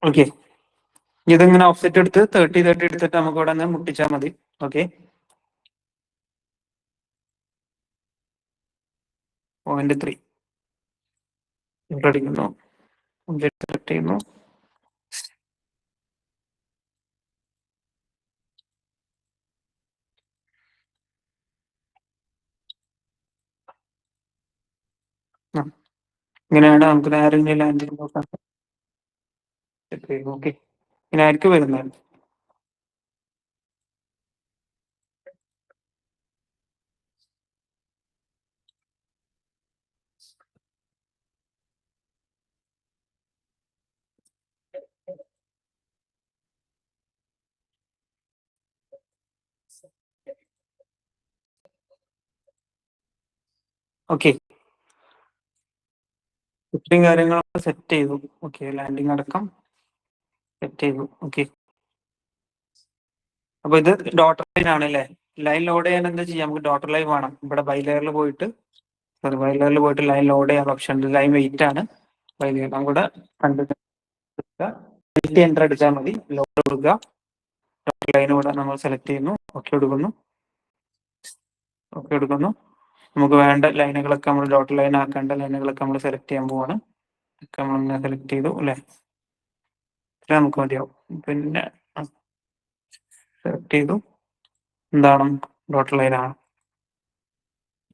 ഓക്കെ, ഇതിങ്ങനെ ഓഫ്സെറ്റ് എടുത്ത് 30 എടുത്തിട്ട് നമുക്ക് ഇവിടെ നിന്ന് മുട്ടിച്ചാൽ മതി. ഓക്കെ, 0.3 അടിക്കുന്നു, സെലക്ട് ചെയ്യുന്നു. ആ, ഇങ്ങനെയാണ് നമുക്ക് നേരെ ഇനി ലാൻഡിങ് നോക്കാം. ഓക്കെ, ഇങ്ങനെ ആയിരിക്കും വരുന്നത്. ഓക്കെ, ഇത്രയും കാര്യങ്ങളൊക്കെ സെറ്റ് ചെയ്തു. ഓക്കെ, ലാൻഡിങ് അടക്കം സെറ്റ് ചെയ്തു. ഓക്കെ, അപ്പൊ ഇത് ഡോട്ടർ ലൈൻ ആണ് അല്ലേ? ലൈൻ ലോഡ് ചെയ്യാൻ എന്താ ചെയ്യാം? നമുക്ക് ഡോട്ടർ ലൈൻ വേണം. ഇവിടെ ബൈ ലെയറിൽ പോയിട്ട്, സോറി, ബൈ ലെയറിൽ പോയിട്ട് ലൈൻ ലോഡ് ചെയ്യാൻ ഓപ്ഷൻ ഉണ്ട്. ലൈൻ വെയിറ്റ് ആണ് ബൈ ലെയർ. നമ്മുടെ കണ്ടിട്ട് എൻ്റർ അടിച്ചാൽ മതി. ലോഡ് കൊടുക്കുക, ഡോട്ടർ ലൈൻ ഇവിടെ നമ്മൾ സെലക്ട് ചെയ്യുന്നു. ഓക്കെ കൊടുക്കുന്നു, ഓക്കെ കൊടുക്കുന്നു. നമുക്ക് വേണ്ട ലൈനുകളൊക്കെ നമ്മൾ ഡോട്ടർ ലൈൻ ആക്കേണ്ട ലൈനുകളൊക്കെ നമ്മൾ സെലക്ട് ചെയ്യാൻ പോവാണ്. ഒക്കെ നമ്മൾ സെലക്ട് ചെയ്തു അല്ലേ? ഇത്ര നമുക്ക് മതിയാവും. പിന്നെ സെലക്ട് ചെയ്തു, എന്താണ് ഡോട്ടർ ലൈൻ ആണ്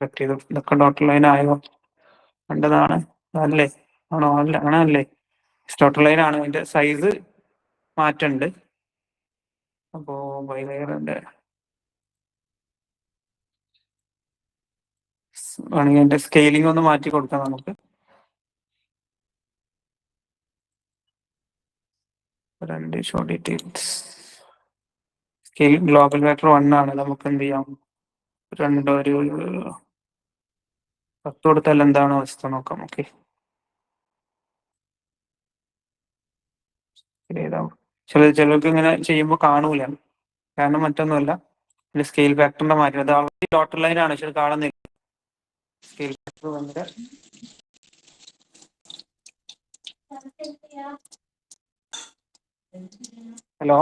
സെലക്ട് ചെയ്തു. ഇതൊക്കെ ഡോട്ടർ ലൈൻ ആയോ? കണ്ടതാണ് അല്ലേ? ആണോ? അല്ല, ആണല്ലേ? ഡോട്ടർ ലൈൻ ആണ്. അതിന്റെ സൈസ് മാറ്റുണ്ട്. അപ്പോ ബൈ ലെയറിന്റെ ആണെങ്കിൽ അതിന്റെ സ്കെയിലിംഗ് ഒന്ന് മാറ്റി കൊടുക്കാം നമുക്ക്. രണ്ട് show details scale global factor 1 ആണ്. നമുക്ക് എന്ത് ചെയ്യാം? ഒരു 10 കൊടുത്താൽ എന്താണ് അവസ്ഥ നോക്കാം. ഓക്കെ, ഏതാവും. ചിലർക്ക് ഇങ്ങനെ ചെയ്യുമ്പോൾ കാണൂല. കാരണം മറ്റൊന്നുമല്ല, സ്കെയിൽ ഫാക്ടറിന്റെ മാറ്റം. അത് ആൾറെഡി ഡോട്ടർ ലൈൻ ആണ്, പക്ഷെ കാണുന്നില്ല. സ്കെയിൽ ഫാക്ടർ വന്നിട്ട് hello,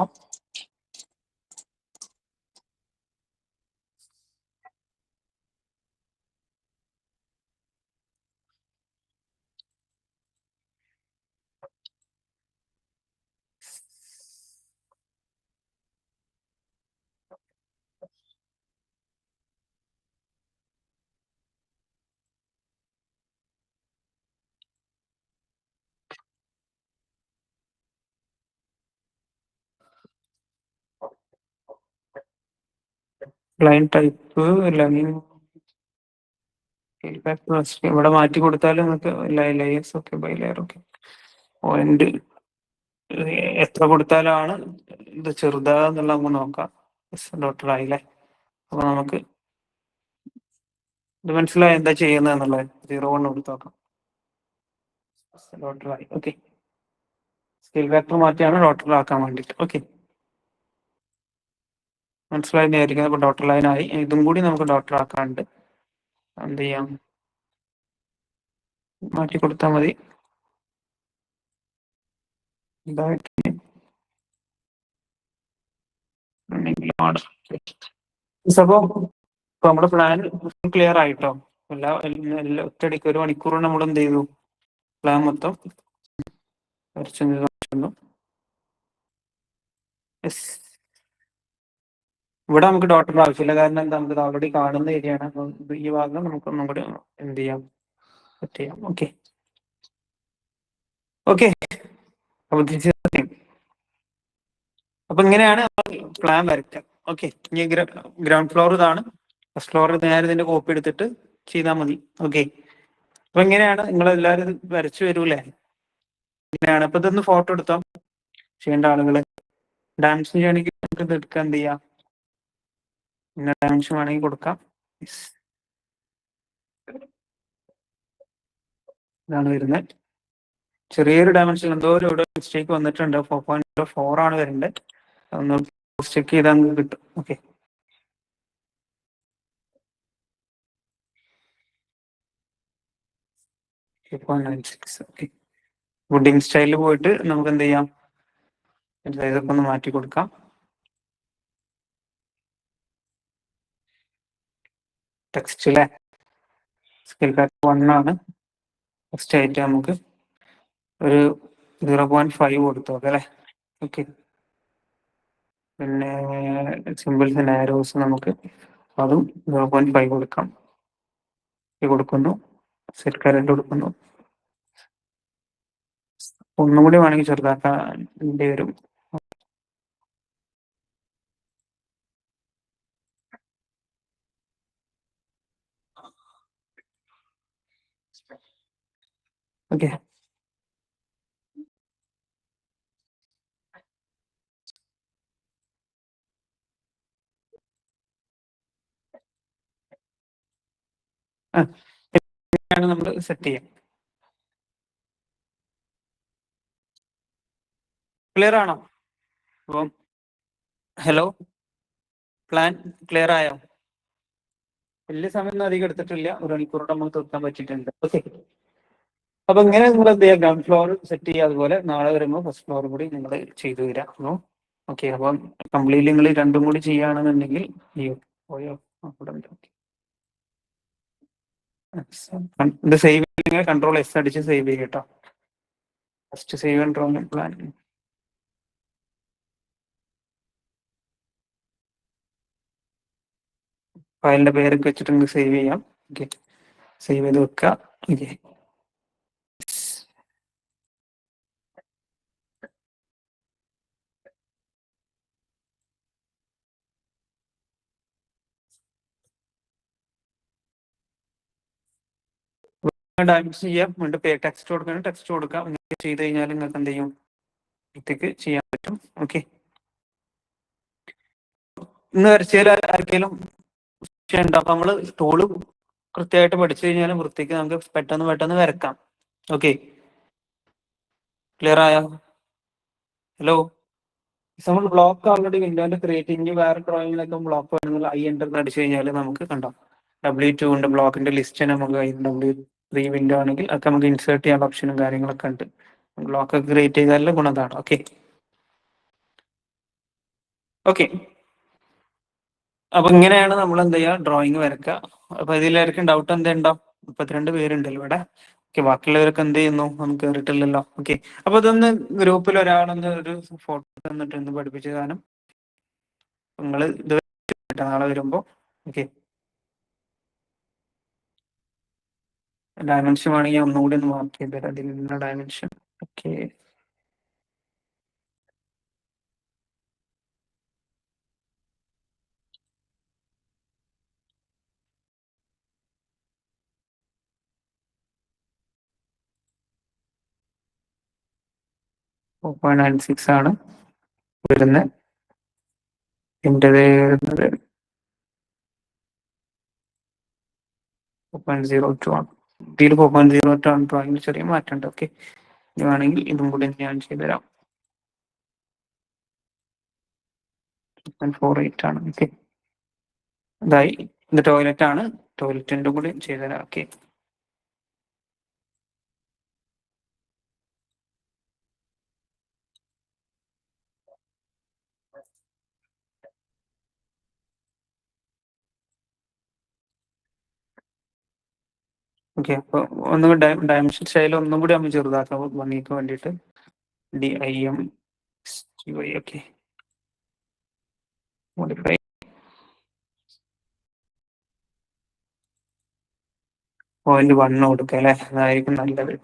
line type line scale factor ഇവിടെ മാറ്റി കൊടുത്താൽ നമുക്ക് ലെയേഴ്സ് ഒക്കെ ബൈ ലെയർ ഒക്കെ പോയിന്റ് എത്ര കൊടുത്താലാണ് ഇത് ചെറുതാന്നുള്ള നമുക്ക് നോക്കാം. ഡോട്ടർ ആയില്ലേ? അപ്പൊ നമുക്ക് ഇത് മനസ്സിലായി എന്താ ചെയ്യുന്നത് എന്നുള്ളത്. 0 കൊടുത്ത് നോക്കാം. ഡോട്ടർ ആയി. ഓക്കെ, സ്കെയിൽ ഫാക്ടർ മാറ്റിയാണ് ഡോട്ടർ ആക്കാൻ വേണ്ടിയിട്ട്. ഓക്കെ, മനസ്സിലായിരിക്കുന്നത്. അപ്പൊ ഡോട്ടർ ലൈൻ ആയി. ഇതും കൂടി നമുക്ക് ഡോട്ടർ ആക്കാണ്ട് എന്ത് ചെയ്യാം? മാറ്റി കൊടുത്താൽ മതി. ഇതായിട്ട് അപ്പോ ഇപ്പൊ നമ്മുടെ പ്ലാൻ ക്ലിയർ ആയിട്ടോ? എല്ലാ ഒറ്റയടിക്ക് 1 മണിക്കൂർ നമ്മൾ എന്ത് ചെയ്തു? പ്ലാൻ മൊത്തം വരച്ചു. ഇവിടെ നമുക്ക് ഡോട്ടർ ആവശ്യമില്ല. കാരണം എന്താ? നമുക്ക് ഓൾറെഡി കാണുന്ന ഏരിയ ആണ്. ഈ ഭാഗം നമുക്ക് ഒന്നും കൂടി എന്ത് ചെയ്യാം? സെറ്റ് ചെയ്യാം. Okay, okay. അപ്പൊ ഇങ്ങനെയാണ് പ്ലാൻ വരയ്ക്കുക. ഓക്കെ, ഇനി ഗ്രൗണ്ട് ഫ്ലോർ ഇതാണ്. ഫസ്റ്റ് ഫ്ലോർ നേരെ ഇതിന്റെ കോപ്പി എടുത്തിട്ട് ചെയ്താൽ മതി. ഓക്കെ, അപ്പൊ ഇങ്ങനെയാണ് നിങ്ങൾ എല്ലാവരും ഇത് വരച്ചു വരൂലേ? ഇങ്ങനെയാണ്. അപ്പൊ ഇതൊന്ന് ഫോട്ടോ എടുത്തോ ചെയ്യേണ്ട ആളുകള്. ഡാൻസ് ചെയ്യണമെങ്കിൽ നമുക്ക് ഇത് എടുക്കാൻ എന്ത് ചെയ്യാം? പിന്നെ ഡാൻസ് വേണമെങ്കിൽ കൊടുക്കാം. ഇതാണ് വരുന്നത്. ചെറിയൊരു ഡയമെൻഷൻ എന്തോ ഇവിടെ മിസ്റ്റേക്ക് വന്നിട്ടുണ്ട്. 4.04 ആണ് വരുന്നത്. ഒന്ന് ചെക്ക് ചെയ്താൽ കിട്ടും. Okay, okay. വുഡിങ് സ്റ്റൈലിൽ പോയിട്ട് നമുക്ക് എന്ത് ചെയ്യാം? ഇതൊക്കെ ഒന്ന് മാറ്റി കൊടുക്കാം. ടെക്സ്റ്റ് അല്ലേ? സ്കെയിൽ ഫാക്ടർ 1 ആണ്. ടെക്സ്റ്റ് ആയിട്ട് നമുക്ക് ഒരു 0.5 കൊടുത്തു നോക്കാം അല്ലേ? ഓക്കെ, പിന്നെ സിമ്പിൾസ് ആരോസ് നമുക്ക് അതും 0.5 കൊടുക്കാം. കൊടുക്കുന്നു. സെറ്റ് കറന്റ് കൊടുക്കുന്നു. ഒന്നുകൂടി വേണമെങ്കിൽ ചെറുതാക്കേണ്ടി വരും. ഓക്കെ. നമ്മൾ സെറ്റ് ചെയ്യാം. ക്ലിയർ ആണോ? അപ്പം ഹലോ, പ്ലാൻ ക്ലിയർ ആയോ? വലിയ സമയമൊന്നും അധികം എടുത്തിട്ടില്ല, 1 മണിക്കൂറോടെ നമുക്ക് തീർക്കാൻ പറ്റിയിട്ടുണ്ട്. ഓക്കെ. അപ്പൊ ഇങ്ങനെ നിങ്ങൾ എന്ത് ചെയ്യാം, ഗ്രൗണ്ട് ഫ്ലോർ സെറ്റ് ചെയ്യുക. അതുപോലെ നാളെ വരുമ്പോൾ ഫസ്റ്റ് ഫ്ലോർ കൂടി നിങ്ങൾ ചെയ്തു തരാം. അപ്പോൾ ഓക്കെ. അപ്പം കംപ്ലീറ്റ്ലി നിങ്ങൾ രണ്ടും കൂടി ചെയ്യുകയാണെന്നുണ്ടെങ്കിൽ അയ്യോ പോയോ, അവിടെ ഉണ്ട്. Okay. ഇത് സേവ് ചെയ്യുക, Ctrl+S അടിച്ച് സേവ് ചെയ്യുക കേട്ടോ. First save and drawing plan. ഫയലിന്റെ പേരൊക്കെ വെച്ചിട്ട് നിങ്ങൾക്ക് സേവ് ചെയ്യാം. ഓക്കെ, സേവ് ചെയ്ത് വെക്കുക. ഓക്കെ. ഡയമെൻഷൻ ചെയ്യാം, വീണ്ടും ടെക്സ്റ്റ് കൊടുക്കണം, ടെക്സ്റ്റ് കൊടുക്കാം. ഇങ്ങനെ ചെയ്ത് കഴിഞ്ഞാൽ നിങ്ങൾക്ക് എന്ത് ചെയ്യും, വൃത്തിക്ക് ചെയ്യാൻ പറ്റും. ഓക്കെ. ഇന്ന് വരച്ചതിൽ ആർക്കെങ്കിലും ഉണ്ടോ? അപ്പൊ നമ്മള് ടൂള് കൃത്യമായിട്ട് പഠിച്ചു കഴിഞ്ഞാൽ വൃത്തിക്ക് നമുക്ക് പെട്ടെന്ന് പെട്ടെന്ന് വരക്കാം. ഓക്കെ, ക്ലിയർ ആയോ? ഹലോ, നമ്മൾ ബ്ലോക്ക് ഓൾറെഡി വിൻഡോന്റെ ക്രിയേറ്റിംഗ് വേറെ ഡ്രോയിങ്ങിലൊക്കെ ബ്ലോക്ക് വരുന്നത് എന്റർ അടിച്ചു കഴിഞ്ഞാൽ നമുക്ക് കണ്ടോ W2 ഉണ്ട്, ബ്ലോക്കിന്റെ ലിസ്റ്റ് നമുക്ക് W3 വിൻഡോ ആണെങ്കിൽ ഒക്കെ നമുക്ക് ഇൻസേർട്ട് ചെയ്യാനുള്ള ഓപ്ഷനും കാര്യങ്ങളൊക്കെ ഉണ്ട്. ബ്ലോക്ക് ക്രിയേറ്റ് ചെയ്താലുള്ള ഗുണതാണ്. ഓക്കെ. ഓക്കെ, അപ്പൊ ഇങ്ങനെയാണ് നമ്മൾ എന്ത് ചെയ്യുക, ഡ്രോയിങ് വരക്കുക. അപ്പൊ ഇതിലായിരിക്കും ഡൗട്ട് എന്തുണ്ടോ? 32 പേരുണ്ടല്ലോ ഇവിടെ. ഓക്കെ, ബാക്കിയുള്ളവരൊക്കെ എന്ത് ചെയ്യുന്നു, നമുക്ക് കയറിയിട്ടില്ലല്ലോ. ഓക്കെ, അപ്പൊ ഇതൊന്ന് ഗ്രൂപ്പിൽ ഒരാളൊന്ന് ഒരു ഫോട്ടോ തന്നിട്ട് ഒന്ന് പഠിപ്പിച്ച കാരണം നിങ്ങൾ ഇത് നാളെ വരുമ്പോ. ഓക്കെ, ഡയമെൻഷൻ വേണമെങ്കിൽ ഒന്നുകൂടി ഒന്ന് മാർക്ക് ചെയ്ത് തരാം. അതിൽ നിന്ന് ഡയമെൻഷൻ. ഓക്കെ, 4.96 ആണ് വരുന്നത്. ഇതിൻ്റെത് വരുന്നത് 4.02 ആണ്. ഇതിൽ 4.02 ആണ്. ഡ്രോയിങ്ങിൽ ചെറിയ മാറ്റമുണ്ട്. ഓക്കെ, ഇത് വേണമെങ്കിൽ ഇതും കൂടി ഞാൻ ചെയ്തുതരാം. 4.48 ആണ്. ഓക്കെ, ഇതായി. ഇത് ടോയ്ലറ്റ് ആണ്, ടോയ്ലറ്റിന്റെ കൂടി ചെയ്തുതരാം. Okay, okay. അപ്പൊ ഒന്നും ഡയമെൻഷൻ സ്റ്റൈൽ ഒന്നും കൂടി നമ്മൾ ചെറുതാക്കാം ഭംഗിക്ക് വേണ്ടിയിട്ട്. DIM ഓക്കെ, മോഡിഫൈ 0.1 കൊടുക്കുക അല്ലെ, അതായിരിക്കും നല്ലത്.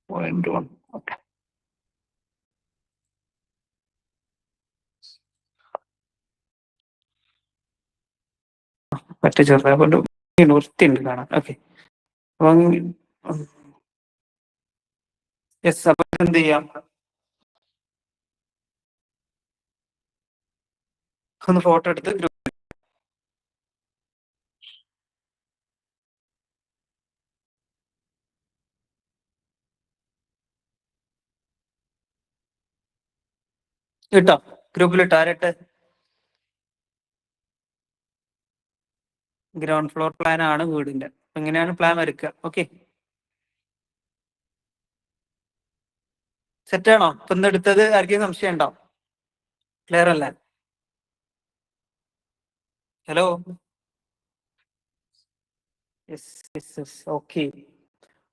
0.1. ഓക്കെ, പറ്റ ചെറുതാക്കൊണ്ട് വൃത്തിയുണ്ട് കാണാൻ. ഓക്കെ, അപ്പം യെസ്. അപ്പൊ എന്ത് ചെയ്യാം, ഒന്ന് ഫോട്ടോ എടുത്ത് ഇട്ടോ, ഗ്രൂപ്പിലിട്ടോ, ആരട്ടെ? ഗ്രൗണ്ട് ഫ്ലോർ പ്ലാൻ ആണ് വീടിന്റെ. എങ്ങനെയാണ് പ്ലാൻ വരയ്ക്കുക? ഓക്കെ, സെറ്റ് ആണോ? ഇപ്പൊ ഇന്ന് എടുത്തത് ആർക്കെങ്കിലും സംശയം ഉണ്ടോ? ക്ലിയർ അല്ലേ? Hello, okay.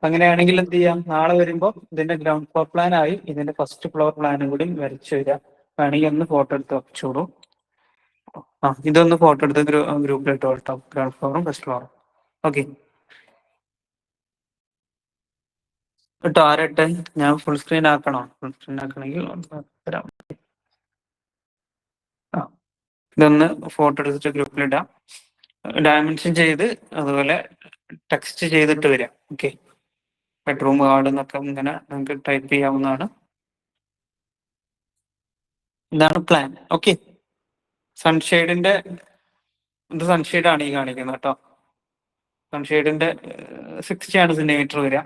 അങ്ങനെയാണെങ്കിൽ എന്ത് ചെയ്യാം, നാളെ വരുമ്പോൾ ഇതിന്റെ ഗ്രൗണ്ട് ഫ്ലോർ പ്ലാൻ ആയി ഇതിന്റെ ഫസ്റ്റ് ഫ്ലോർ പ്ലാനും കൂടി വരച്ചു തരാം. വേണമെങ്കിൽ ഒന്ന് ഫോട്ടോ എടുത്ത് വെച്ചോളൂ. ഇതൊന്ന് ഫോട്ടോ എടുത്ത് ഗ്രൂപ്പിൽ ഇട്ടോ കേട്ടോ, ഗ്രൗണ്ട് ഫ്ലോറും ഫസ്റ്റ് ഫ്ലോറും. ഓക്കെ കേട്ടോ. ആരട്ടെ? ഞാൻ ഫുൾ സ്ക്രീൻ ആക്കണോ? ഫുൾ സ്ക്രീൻ ആക്കണമെങ്കിൽ ഒന്ന് തരാം. ആ ഇതൊന്ന് ഫോട്ടോ എടുത്തിട്ട് ഗ്രൂപ്പിലിടാം. ഡയമെൻഷൻ ചെയ്ത് അതുപോലെ ടെക്സ്റ്റ് ചെയ്തിട്ട് വരാം. ഓക്കെ, ബെഡ്റൂം ഹാൾ എന്നൊക്കെ ഇങ്ങനെ നമുക്ക് ടൈപ്പ് ചെയ്യാവുന്നതാണ്. ഇതാണ് പ്ലാൻ. ഓക്കെ, സൺഷെയ്ഡിന്റെ ഇത് സൺഷെയ്ഡ് ആണ് ഈ കാണിക്കുന്നത് കേട്ടോ. സൺഷെയ്ഡിന്റെ 60 ആണ് സെന്റിമീറ്റർ വരിക.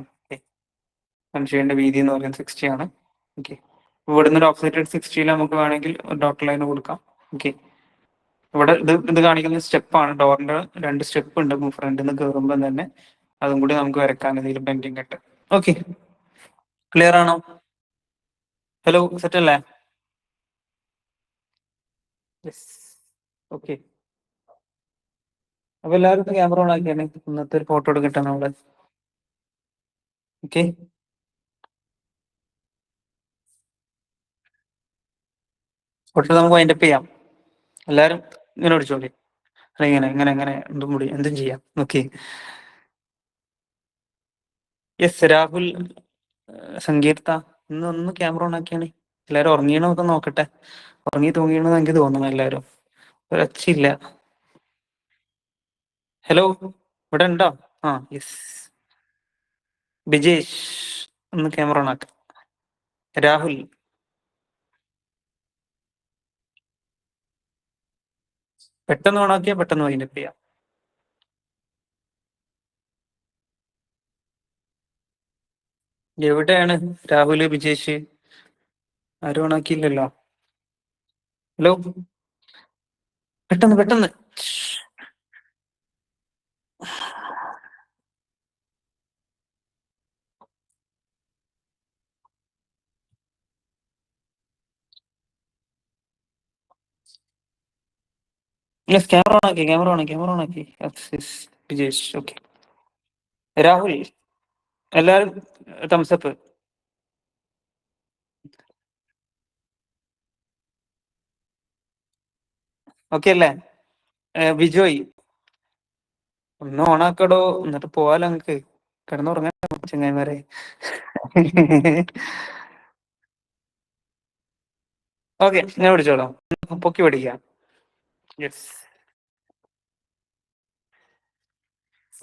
സൺഷെയ്ഡിന്റെ വീതി എന്ന് പറയുന്നത് 60 ആണ്. ഓക്കെ, ഇവിടുന്ന് ഒരു ഓഫ്സെറ്റഡ് 60 നമുക്ക് വേണമെങ്കിൽ ഡോട്ട് ലൈൻ കൊടുക്കാം. ഓക്കെ, ഇവിടെ ഇത് കാണിക്കുന്ന സ്റ്റെപ്പാണ്. ഡോറിന്റെ 2 സ്റ്റെപ്പ് ഉണ്ട് ഫ്രണ്ടിൽ നിന്ന് കയറുമ്പോൾ തന്നെ. അതും കൂടി നമുക്ക് വരക്കാൻ എന്തെങ്കിലും പെൻഡിങ് ഉണ്ട്. ഓക്കെ, ക്ലിയർ ആണോ? ഹലോ, സെറ്റ് അല്ലേ? യെസ്. ഓക്കെ, അപ്പൊ എല്ലാവരും ക്യാമറ ഓൺ ആക്കിയാണ് ഇന്നത്തെ ഒരു ഫോട്ടോ എടുക്കട്ടെ നമ്മള്. ഓക്കെ, ഫോട്ടോ നമുക്ക് വൈൻഡപ്പ് ചെയ്യാം. എല്ലാരും ഇങ്ങനെ പിടിച്ചോളി, അല്ല ഇങ്ങനെ ഇങ്ങനെ ഇങ്ങനെ എന്തും കൂടി എന്തും ചെയ്യാം. Okay, yes. രാഹുൽ, സങ്കീർത്ത, ഒന്ന് ക്യാമറ ഓൺ ആക്കിയാണ്. എല്ലാരും ഉറങ്ങിയണോ ഒക്കെ നോക്കട്ടെ. ഉറങ്ങി തൂങ്ങിയണെന്ന് എനിക്ക് തോന്നുന്നു എല്ലാരും. ഒരൊച്ചയില്ല. ഹലോ, ഇവിടെ ഉണ്ടോ? യെസ്. ബിജേഷ്, ഒന്ന് ക്യാമറ ഓൺ ആക്ക. രാഹുൽ, പെട്ടെന്ന് ഓൺ ആക്കിയാ പെട്ടെന്ന് വൈൻഡപ്പ് ചെയ്യാം. എവിടെയാണ് രാഹുല്, ബിജേഷ്? ആരും ഓൺ ആക്കിയില്ലല്ലോ. ഹലോ, പെട്ടെന്ന് പെട്ടെന്ന്. യെസ്, ക്യാമറ ഓൺ ആക്കി, ക്യാമറ ഓൺ ആക്കി. ബിജേഷ്. ഓക്കെ, രാഹുൽ, എല്ലാരും തംസപ്പ്. ഓക്കെ അല്ലേ? ബിജോയ്, ഒന്ന് ഓണാക്കടോ, എന്നിട്ട് പോവാലോ നിങ്ങക്ക്. കിടന്നുറങ്ങാൻ ചങ്ങായിമാരെ. ഓക്കെ, ഞാൻ പിടിച്ചോളാം. പൊക്കി പിടിക്കാം. യെസ്,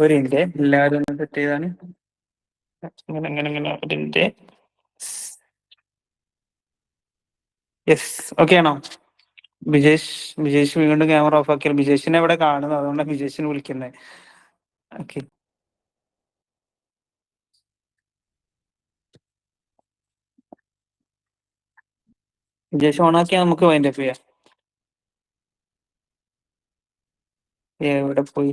ഒരു മിനിറ്റ്, എല്ലാവരും ഒന്ന് സെറ്റ് ചെയ്താണ്. ഇങ്ങനെ ഇങ്ങനെ ഇങ്ങനെ ഒരു മിനിറ്റ്. യെസ്, ഓക്കെ ആണോ? ബിജേഷ്, ബിജേഷ് വീണ്ടും ക്യാമറ ഓഫ് ആക്കിയാൽ ബിജേഷിനെ ഇവിടെ കാണുന്നത്, അതുകൊണ്ടാണ് ബിജേഷിനെ വിളിക്കുന്നത്. ഓക്കെ, ബിജേഷ് ഓൺ ആക്കിയാൽ നമുക്ക് വൈൻഡപ്പ് ചെയ്യാം. എവിടെ പോയി?